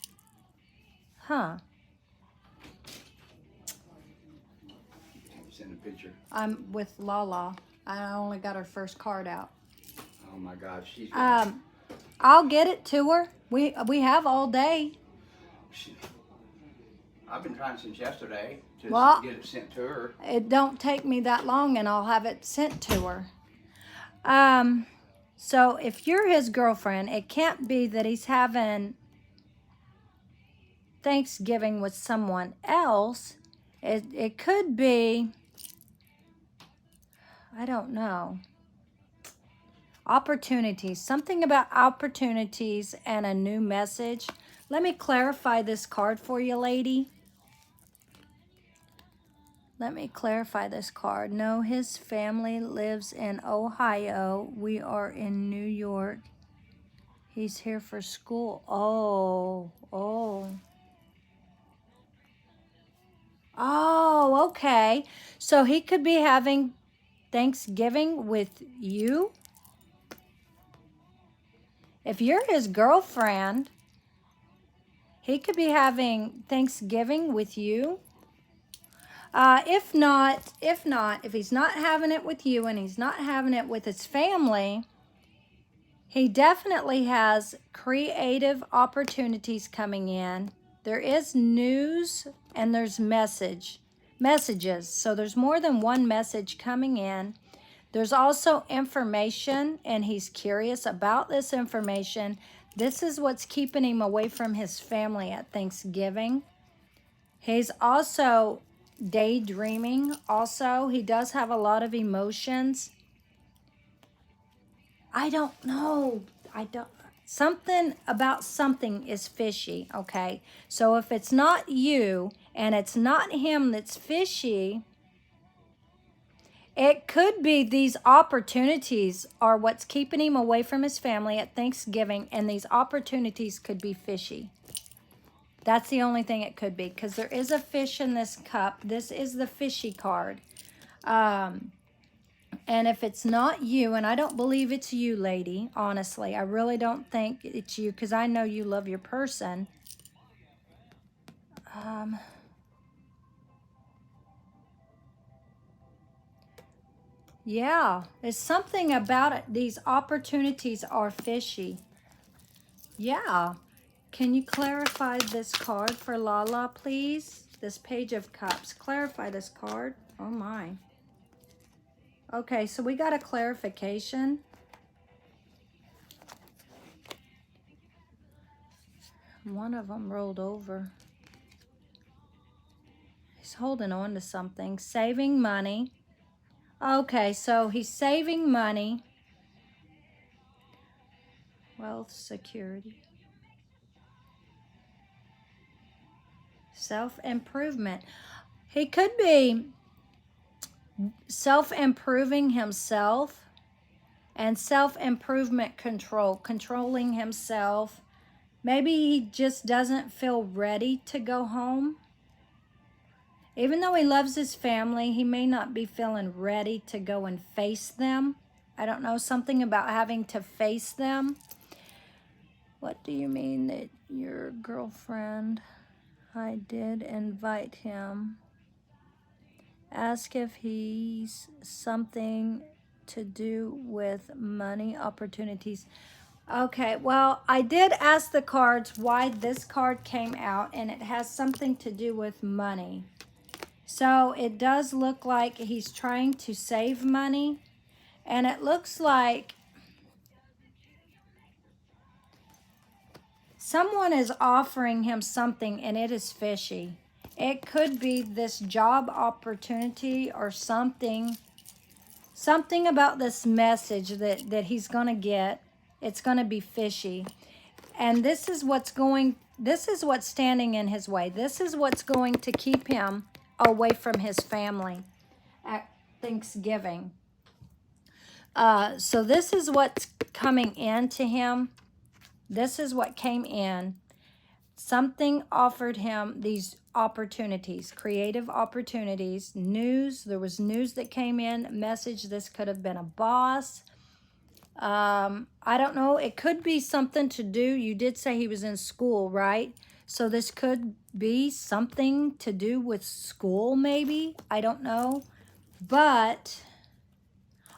picture? I'm with Lala. I only got her first card out. Oh my God, she's. I'll get it to her. We have all day. I've been trying since yesterday to Well, get it sent to her. It don't take me that long, and I'll have it sent to her. So if you're his girlfriend, it can't be that he's having Thanksgiving with someone else. It could be, I don't know. Opportunities. Something about opportunities and a new message. Let me clarify this card for you, lady. Let me clarify this card. No, his family lives in Ohio. We are in New York. He's here for school. Oh, okay. So he could be having Thanksgiving with you. If you're his girlfriend, he could be having Thanksgiving with you. If he's not having it with you and he's not having it with his family, he definitely has creative opportunities coming in. There is news and there's messages. So there's more than one message coming in. There's also information, and he's curious about this information. This is what's keeping him away from his family at Thanksgiving. He's also daydreaming. Also, he does have a lot of emotions. I don't know. Something about something is fishy, okay? So if it's not you and it's not him that's fishy, it could be these opportunities are what's keeping him away from his family at Thanksgiving, and these opportunities could be fishy. That's the only thing it could be, because there is a fish in this cup. This is the fishy card. And if it's not you, and I don't believe it's you, lady, honestly, I really don't think it's you, because I know you love your person. Yeah, there's something about it. These opportunities are fishy. Yeah. Can you clarify this card for Lala, please? This Page of Cups. Clarify this card. Oh, my. Okay, so we got a clarification. One of them rolled over. He's holding on to something. Saving money. Okay, so he's saving money. Wealth, security. Self-improvement. He could be self-improving himself and self-improvement controlling himself. Maybe he just doesn't feel ready to go home. Even though he loves his family, he may not be feeling ready to go and face them. I don't know, something about having to face them. What do you mean that your girlfriend? I did invite him. Ask if he's something to do with money opportunities. Okay, well, I did ask the cards why this card came out, and it has something to do with money. So it does look like he's trying to save money, and it looks like someone is offering him something, and it is fishy. It could be this job opportunity or something about this message that he's going to get. It's going to be fishy. And this is what's standing in his way. This is what's going to keep him away from his family at Thanksgiving. So this is what's coming in to him. This is what came in. Something offered him these opportunities, creative opportunities, news. There was news that came in, message. This could have been a boss. I don't know. It could be something to do. You did say he was in school, right? So this could be something to do with school, maybe. I don't know. But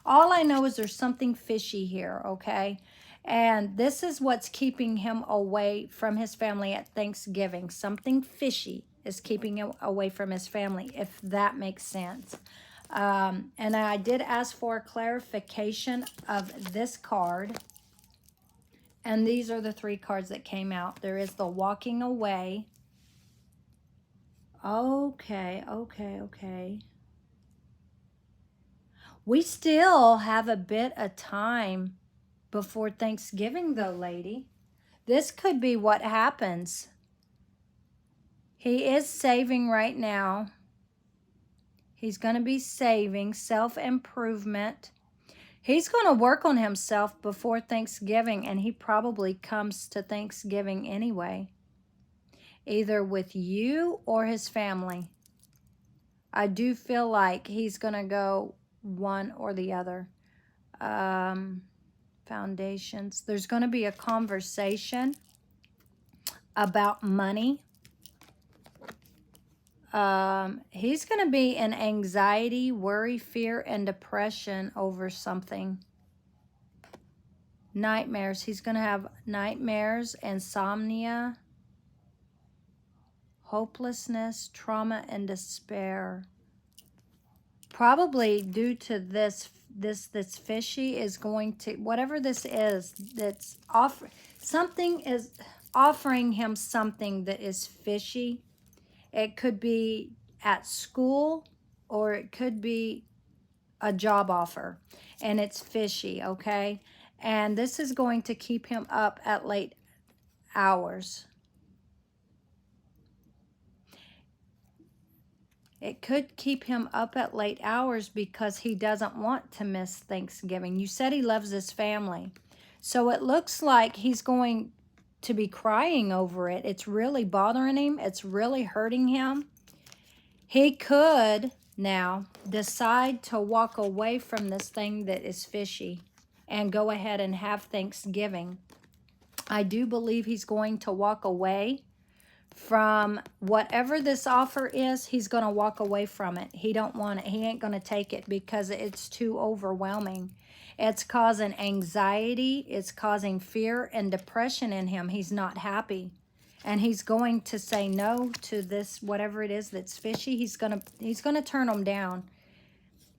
all I know is there's something fishy here, okay? And this is what's keeping him away from his family at Thanksgiving. Something fishy is keeping him away from his family, if that makes sense. And I did ask for a clarification of this card. And these are the 3 cards that came out. There is the walking away. Okay. We still have a bit of time before Thanksgiving, though, lady. This could be what happens. He is saving right now. He's going to be saving, self-improvement. He's going to work on himself before Thanksgiving, and he probably comes to Thanksgiving anyway, either with you or his family. I do feel like he's going to go one or the other. Foundations. There's going to be a conversation about money. He's going to be in anxiety, worry, fear, and depression over something. Nightmares. He's going to have nightmares, insomnia, hopelessness, trauma, and despair. Probably due to this that's fishy is going to, whatever this is, that's something is offering him something that is fishy. It could be at school, or it could be a job offer, and it's fishy, okay? And this is going to keep him up at late hours. It could keep him up at late hours because he doesn't want to miss Thanksgiving. You said he loves his family. So it looks like he's going to be crying over it. It's really bothering him. It's really hurting him. He could now decide to walk away from this thing that is fishy and go ahead and have Thanksgiving. I do believe he's going to walk away from whatever this offer is. He's going to walk away from it. He don't want it. He ain't going to take it because it's too overwhelming. It's causing anxiety. It's causing fear and depression in him. He's not happy. And he's going to say no to this, whatever it is that's fishy. He's going to turn them down.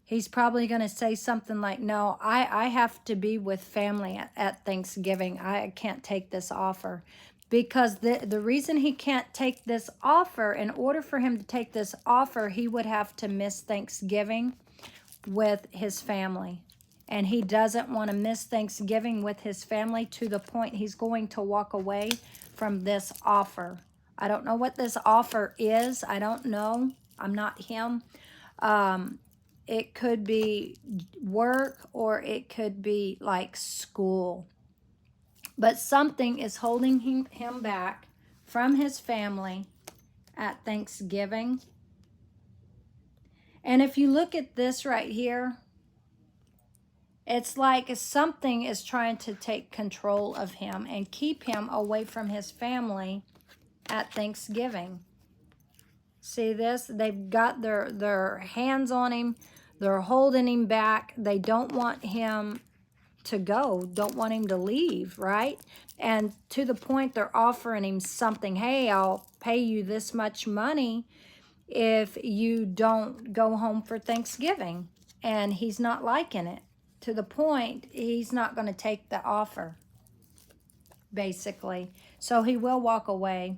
He's probably going to say something like, no, I have to be with family at Thanksgiving. I can't take this offer. Because the reason he can't take this offer, in order for him to take this offer, he would have to miss Thanksgiving with his family. And he doesn't want to miss Thanksgiving with his family to the point he's going to walk away from this offer. I don't know what this offer is. I don't know. I'm not him. It could be work, or it could be like school. But something is holding him back from his family at Thanksgiving. And if you look at this right here, it's like something is trying to take control of him and keep him away from his family at Thanksgiving. See this? They've got their hands on him. They're holding him back. They don't want him to go, don't want him to leave, right? And to the point they're offering him something. Hey, I'll pay you this much money if you don't go home for Thanksgiving. And he's not liking it. To the point he's not going to take the offer, basically. So he will walk away.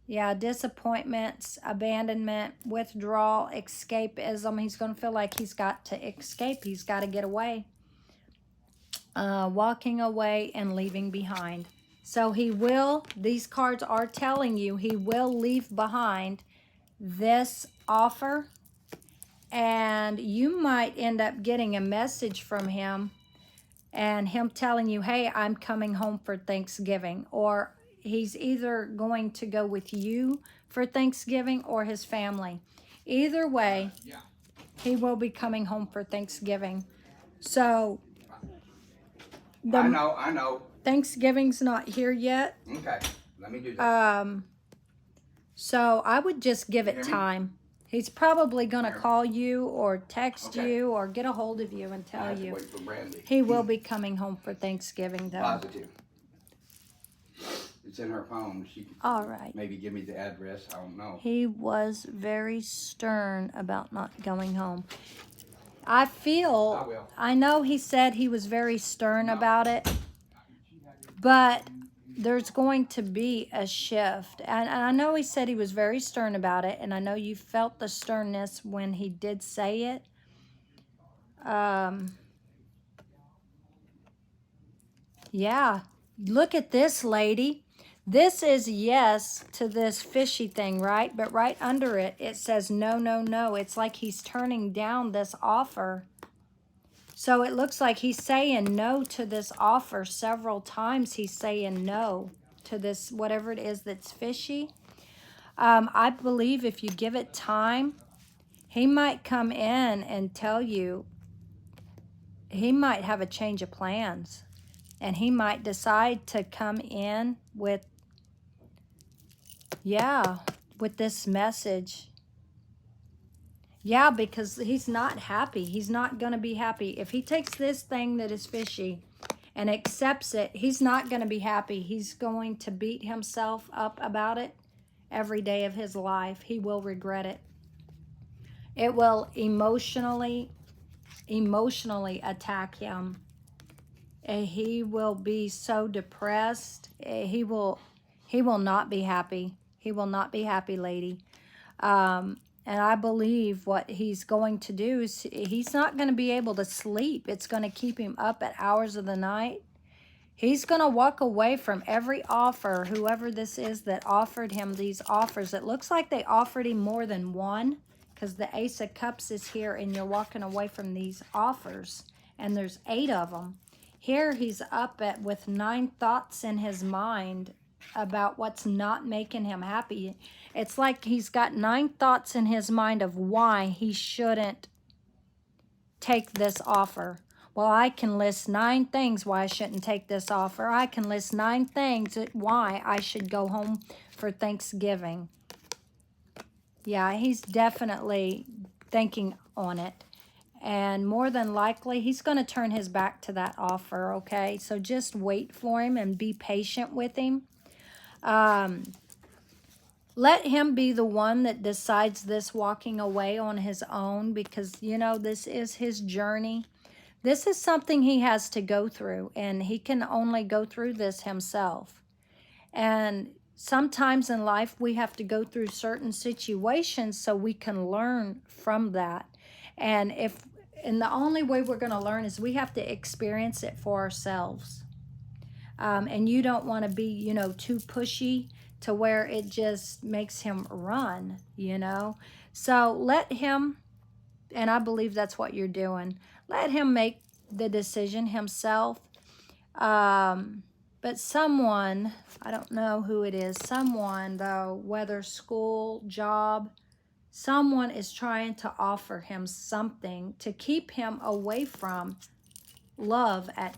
Yeah, disappointments, abandonment, withdrawal, escapism. He's going to feel like he's got to escape. He's got to get away. Walking away and leaving behind. So he will, these cards are telling you, he will leave behind this offer. And you might end up getting a message from him, and him telling you, hey, I'm coming home for Thanksgiving. Or he's either going to go with you for Thanksgiving or his family. Either way, he will be coming home for Thanksgiving. So I know. Thanksgiving's not here yet. Okay, let me do that. So I would just give it time. He's probably going to call you or text Okay. you or get a hold of you and I tell have to you. wait for Brandi. He will be coming home for Thanksgiving, though. Positive. It's in her phone. She can All right. maybe give me the address. I don't know. He was very stern about not going home. I will. I know he said he was very stern No. about it, but there's going to be a shift. And I know he said he was very stern about it, and I know you felt the sternness when he did say it. Yeah, look at this, lady. This is yes to this fishy thing, right? But right under it, it says no, no, no. It's like he's turning down this offer. So it looks like he's saying no to this offer several times. He's saying no to this, whatever it is that's fishy. I believe if you give it time, he might come in and tell you, he might have a change of plans. And he might decide to come in with, yeah, with this message. Yeah, because he's not happy. He's not going to be happy. If he takes this thing that is fishy and accepts it, he's not going to be happy. He's going to beat himself up about it every day of his life. He will regret it. It will emotionally attack him. He will be so depressed. He will not be happy. He will not be happy, lady. And I believe what he's going to do is he's not going to be able to sleep. It's going to keep him up at hours of the night. He's going to walk away from every offer, whoever this is that offered him these offers. It looks like they offered him more than one, because the Ace of Cups is here and you're walking away from these offers. And there's 8 of them. Here he's up with 9 thoughts in his mind about what's not making him happy. It's like he's got 9 thoughts in his mind of why he shouldn't take this offer. Well, I can list 9 things why I shouldn't take this offer. I can list 9 things why I should go home for Thanksgiving. Yeah, he's definitely thinking on it. And more than likely, he's going to turn his back to that offer, okay? So just wait for him and be patient with him. Let him be the one that decides this walking away on his own, because, you know, this is his journey. This is something he has to go through, and he can only go through this himself. And sometimes in life, we have to go through certain situations so we can learn from that. And the only way we're going to learn is we have to experience it for ourselves. And you don't want to be, you know, too pushy to where it just makes him run, you know. So let him, and I believe that's what you're doing, let him make the decision himself. But someone, I don't know who it is, someone though, whether school, job, someone is trying to offer him something to keep him away from love at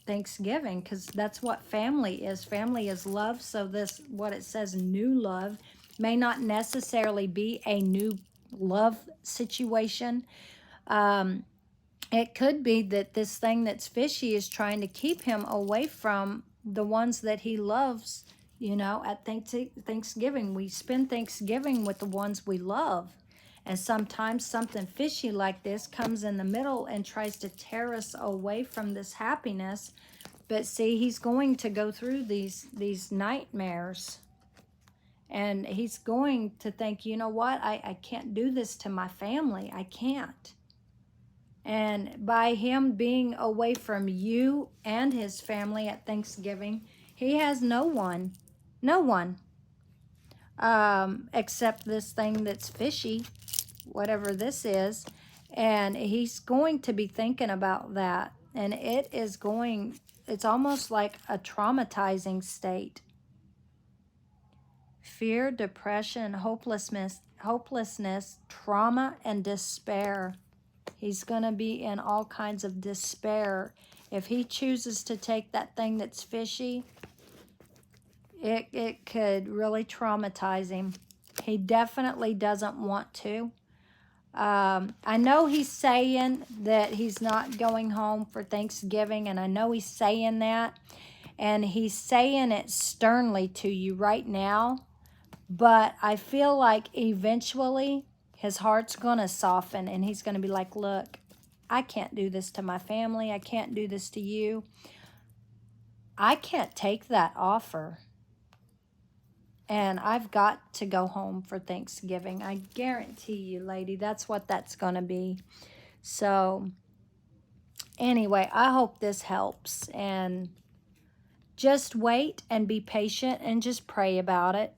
Thanksgiving, because that's what family is. Family is love. So this, what it says, new love, may not necessarily be a new love situation. It could be that this thing that's fishy is trying to keep him away from the ones that he loves. You know, at Thanksgiving, we spend Thanksgiving with the ones we love. And sometimes something fishy like this comes in the middle and tries to tear us away from this happiness. But see, he's going to go through these nightmares. And he's going to think, you know what, I can't do this to my family. I can't. And by him being away from you and his family at Thanksgiving, he has no one, except this thing that's fishy, whatever this is. And he's going to be thinking about that. And it's almost like a traumatizing state. Fear, depression, hopelessness, trauma, and despair. He's going to be in all kinds of despair. If he chooses to take that thing that's fishy, it could really traumatize him. He definitely doesn't want to. I know he's saying that he's not going home for Thanksgiving, and I know he's saying that, and he's saying it sternly to you right now, but I feel like eventually his heart's going to soften, and he's going to be like, look, I can't do this to my family. I can't do this to you. I can't take that offer. And I've got to go home for Thanksgiving. I guarantee you, lady, that's what that's going to be. So anyway, I hope this helps. And just wait and be patient and just pray about it.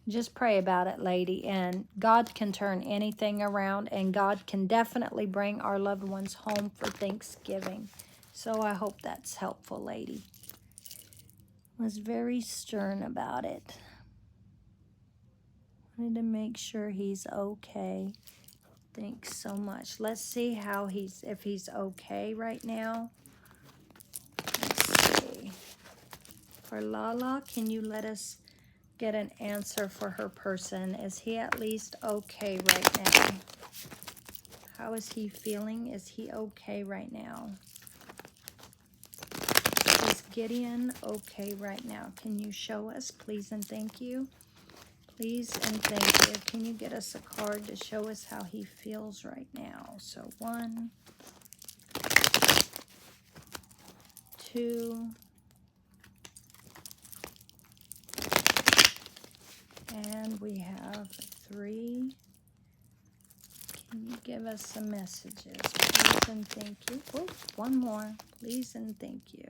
Just pray about it, lady. And God can turn anything around. And God can definitely bring our loved ones home for Thanksgiving. So I hope that's helpful, lady. Was very stern about it. Wanted to make sure he's okay. Thanks so much. Let's see how if he's okay right now. Let's see. For Lala, can you let us get an answer for her person? Is he at least okay right now? How is he feeling? Is he okay right now? Is Gideon okay right now? Can you show us, please and thank you? Please and thank you. Can you get us a card to show us how he feels right now? So 1, 2, and we have 3. Can you give us some messages? Please and thank you. Oh, 1 more. Please and thank you.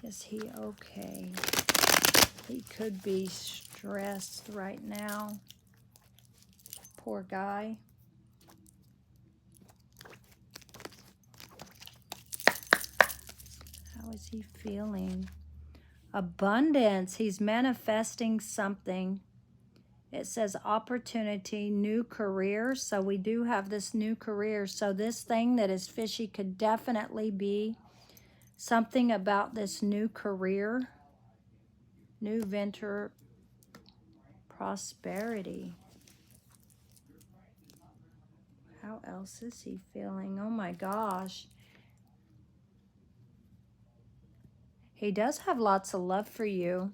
Is he okay? He could be stressed right now. Poor guy. How is he feeling? Abundance. He's manifesting something. It says opportunity, new career. So we do have this new career. So this thing that is fishy could definitely be something about this new career, new venture, prosperity. How else is he feeling? Oh my gosh. He does have lots of love for you.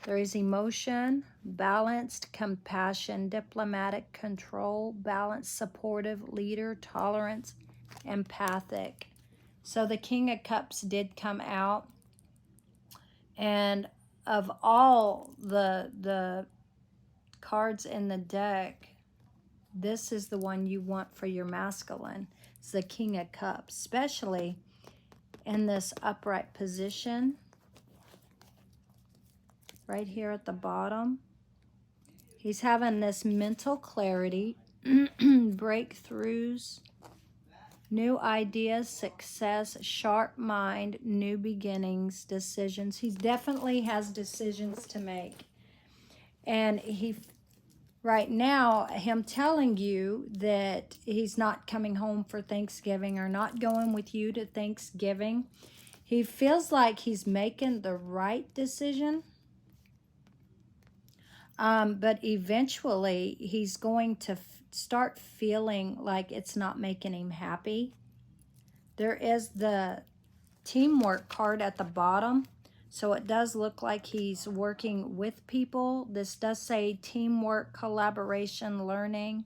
There is emotion, balanced, compassion, diplomatic, control, balanced, supportive, leader, tolerance, empathic. So the King of Cups did come out. And of all the cards in the deck, this is the one you want for your masculine. It's the King of Cups, especially in this upright position. Right here at the bottom. He's having this mental clarity, breakthroughs, new ideas, success, sharp mind, new beginnings, decisions. He definitely has decisions to make. And right now, him telling you that he's not coming home for Thanksgiving or not going with you to Thanksgiving, he feels like he's making the right decision. But eventually he's going to start feeling like it's not making him happy. There is the teamwork card at the bottom. So it does look like he's working with people. This does say teamwork, collaboration, learning,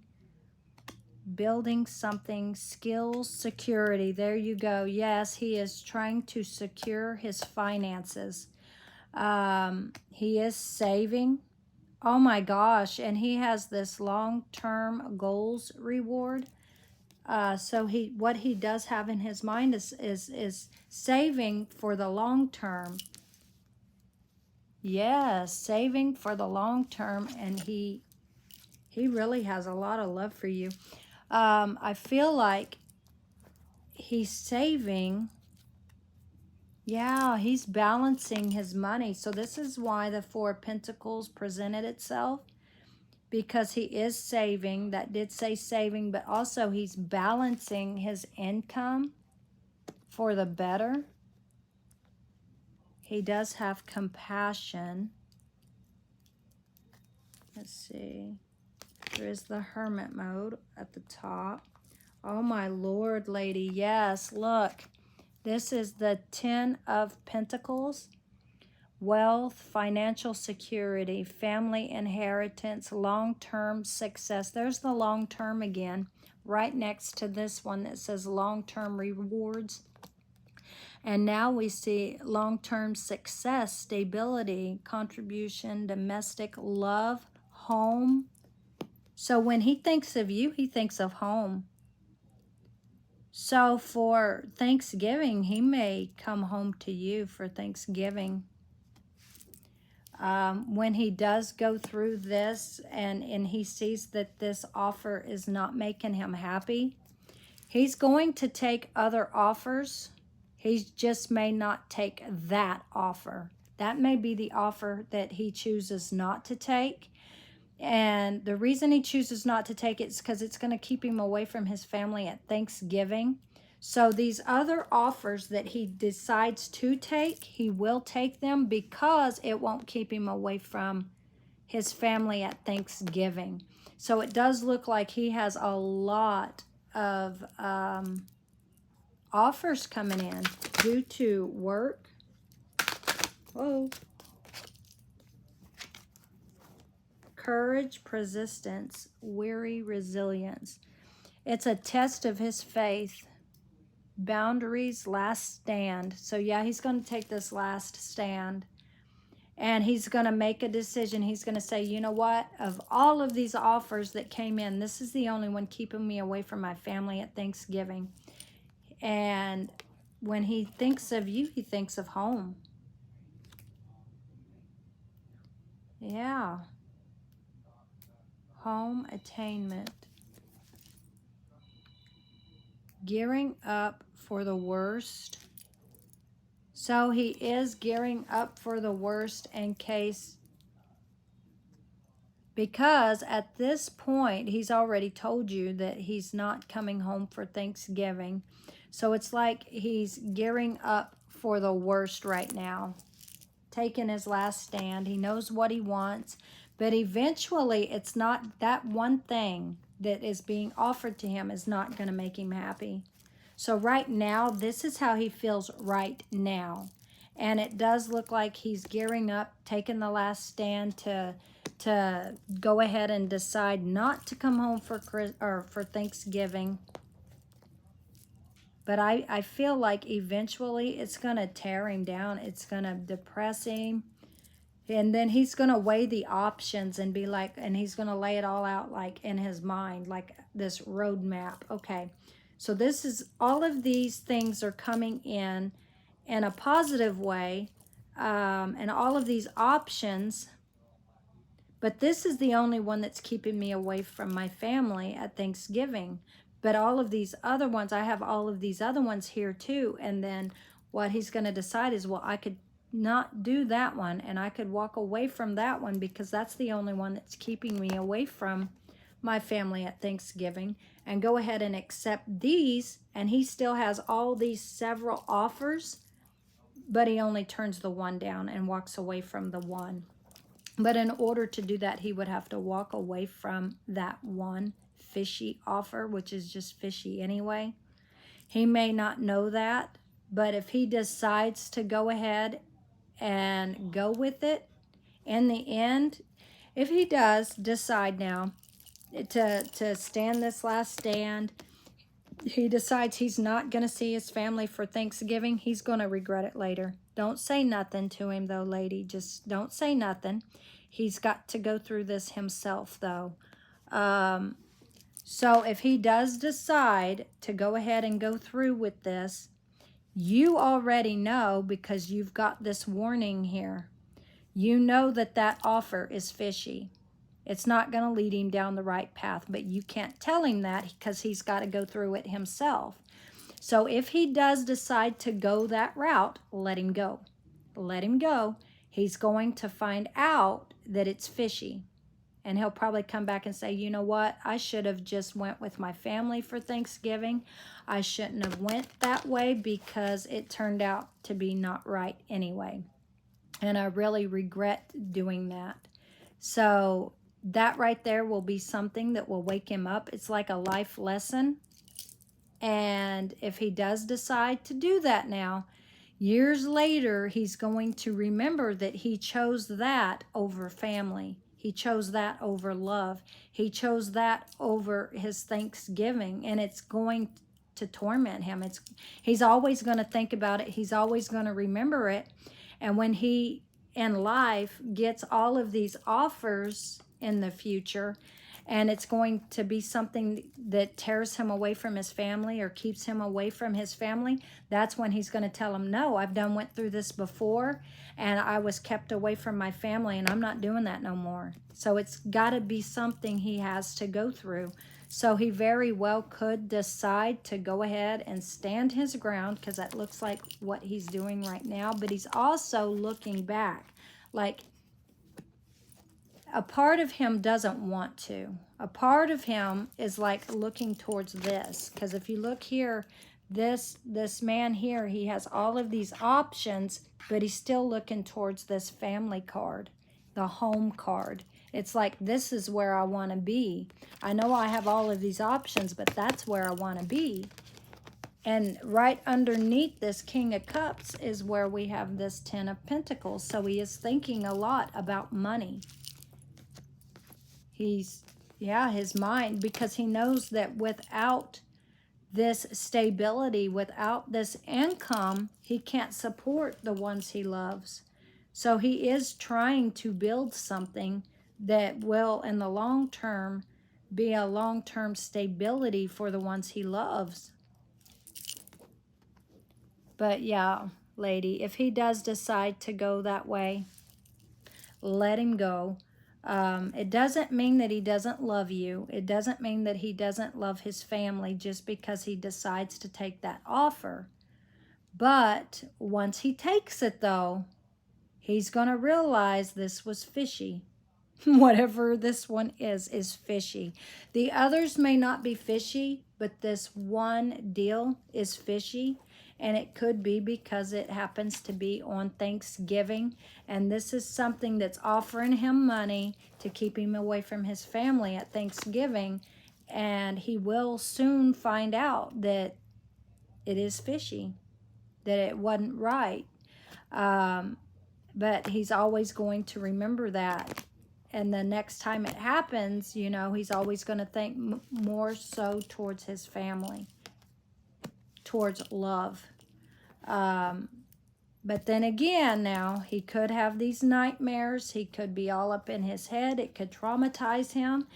building something, skills, security. There you go. Yes, he is trying to secure his finances. He is saving. Oh my gosh, and he has this long-term goals reward. So what he does have in his mind is saving for the long term. Yes, saving for the long term, and he really has a lot of love for you. I feel like he's saving. Yeah, he's balancing his money. So this is why the 4 of Pentacles presented itself. Because he is saving. That did say saving, but also he's balancing his income for the better. He does have compassion. Let's see. There is the Hermit mode at the top. Oh my Lord, lady. Yes, look. This is the 10 of Pentacles. Wealth, financial security, family inheritance, long-term success. There's the long-term again, right next to this one that says long-term rewards. And now we see long-term success, stability, contribution, domestic love, home. So when he thinks of you, he thinks of home. So for Thanksgiving, he may come home to you for Thanksgiving. When he does go through this and he sees that this offer is not making him happy, he's going to take other offers. He just may not take that offer. That may be the offer that he chooses not to take. And the reason he chooses not to take it is because it's going to keep him away from his family at Thanksgiving. So these other offers that he decides to take, he will take them because it won't keep him away from his family at Thanksgiving. So it does look like he has a lot of offers coming in due to work. Whoa. Courage, persistence, weary, resilience. It's a test of his faith. Boundaries, last stand. So yeah, he's going to take this last stand. And he's going to make a decision. He's going to say, you know what? Of all of these offers that came in, this is the only one keeping me away from my family at Thanksgiving. And when he thinks of you, he thinks of home. Yeah. Home attainment. Gearing up for the worst. So he is gearing up for the worst in case, because at this point he's already told you that he's not coming home for Thanksgiving. So it's like he's gearing up for the worst right now, taking his last stand. He knows what he wants, but eventually it's not, that one thing that is being offered to him is not going to make him happy. So right now, this is how he feels right now. And it does look like he's gearing up, taking the last stand to go ahead and decide not to come home for Thanksgiving. But I feel like eventually it's going to tear him down. It's going to depress him. And then he's going to weigh the options and be like, and he's going to lay it all out like in his mind, like this roadmap. Okay, so this is, all of these things are coming in a positive way, and all of these options, but this is the only one that's keeping me away from my family at Thanksgiving. But all of these other ones, I have all of these other ones here too. And then what he's going to decide is, well, I could not do that one, and I could walk away from that one because that's the only one that's keeping me away from my family at Thanksgiving, and go ahead and accept these. And he still has all these several offers, but he only turns the one down and walks away from the one. But in order to do that, he would have to walk away from that one fishy offer, which is just fishy anyway. He may not know that, but if he decides to go ahead and go with it, in the end, if he does decide now to stand this last stand, he decides he's not going to see his family for Thanksgiving, he's going to regret it later. Don't say nothing to him though, lady. Just don't say nothing. He's got to go through this himself though. So if he does decide to go ahead and go through with this, you already know, because you've got this warning here. You know that that offer is fishy. It's not going to lead him down the right path, but you can't tell him that because he's got to go through it himself. So if he does decide to go that route, let him go. Let him go. He's going to find out that it's fishy. And he'll probably come back and say, you know what? I should have just went with my family for Thanksgiving. I shouldn't have went that way because it turned out to be not right anyway. And I really regret doing that. So that right there will be something that will wake him up. It's like a life lesson. And if he does decide to do that now, years later, he's going to remember that he chose that over family. He chose that over love. He chose that over his Thanksgiving, and it's going to torment him. He's always going to think about it. He's always going to remember it. And when he in life gets all of these offers in the future, and it's going to be something that tears him away from his family or keeps him away from his family, that's when he's going to tell him, no, I've went through this before, and I was kept away from my family, and I'm not doing that no more. So it's got to be something he has to go through. So he very well could decide to go ahead and stand his ground, because that looks like what he's doing right now. But he's also looking back. Like, a part of him doesn't want to. A part of him is like looking towards this. Because if you look here, this man here, he has all of these options, but he's still looking towards this family card, the home card. It's like, this is where I want to be. I know I have all of these options, but that's where I want to be. And right underneath this King of Cups is where we have this Ten of Pentacles. So he is thinking a lot about money. His mind, because he knows that without this stability, without this income, he can't support the ones he loves. So he is trying to build something that will, in the long term, be a long-term stability for the ones he loves. But yeah, lady, if he does decide to go that way, let him go. It doesn't mean that he doesn't love you. It doesn't mean that he doesn't love his family just because he decides to take that offer. But once he takes it, though, he's going to realize this was fishy. Whatever this one is fishy. The others may not be fishy, but this one deal is fishy. And it could be because it happens to be on Thanksgiving. And this is something that's offering him money to keep him away from his family at Thanksgiving. And he will soon find out that it is fishy, that it wasn't right. But he's always going to remember that. And the next time it happens, you know, he's always going to think more so towards his family, towards love. But then again, now, he could have these nightmares. He could be all up in his head. It could traumatize him.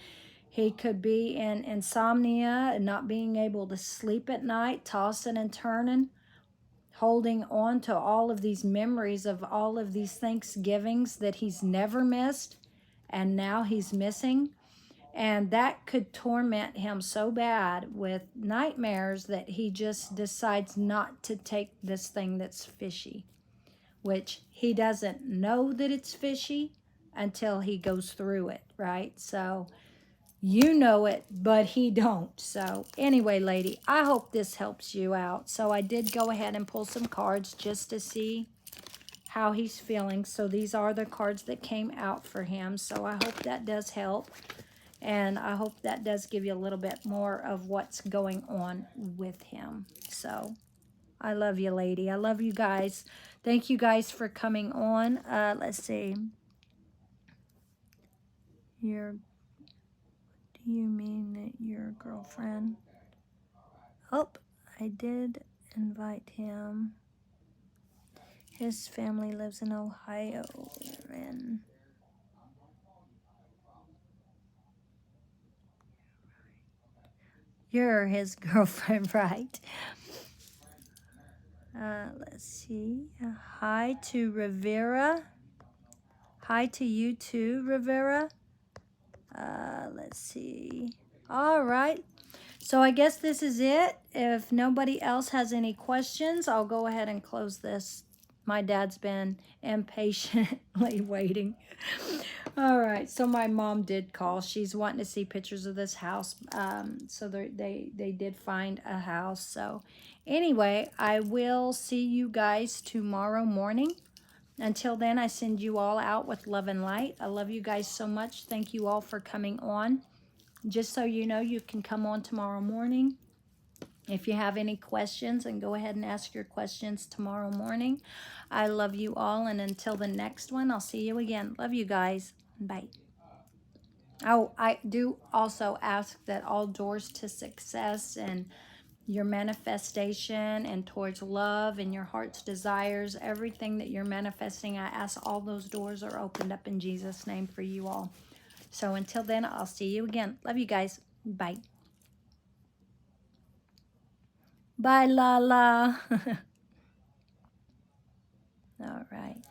He could be in insomnia and not being able to sleep at night, tossing and turning, holding on to all of these memories of all of these Thanksgivings that he's never missed, and now he's missing. And that could torment him so bad with nightmares that he just decides not to take this thing that's fishy, which he doesn't know that it's fishy until he goes through it, right? So you know it, but he don't. So anyway, lady, I hope this helps you out. So I did go ahead and pull some cards just to see how he's feeling. So these are the cards that came out for him. So I hope that does help. And I hope that does give you a little bit more of what's going on with him. So I love you, lady. I love you guys. Thank you guys for coming on. Let's see. Do you mean that your girlfriend? Oh, I did invite him. His family lives in Ohio. And you're his girlfriend, right? Let's see. Hi to Rivera. Hi to you too, Rivera. Let's see. All right. So I guess this is it. If nobody else has any questions, I'll go ahead and close this. My dad's been impatiently waiting. All right. So my mom did call. She's wanting to see pictures of this house. So they did find a house. So anyway, I will see you guys tomorrow morning. Until then, I send you all out with love and light. I love you guys so much. Thank you all for coming on. Just so you know, you can come on tomorrow morning if you have any questions, and go ahead and ask your questions tomorrow morning. I love you all, and until the next one, I'll see you again. Love you guys. Bye. Oh, I do also ask that all doors to success and your manifestation and towards love and your heart's desires, everything that you're manifesting, I ask all those doors are opened up in Jesus' name for you all. So until then, I'll see you again. Love you guys. Bye. Bye, Lala. All right.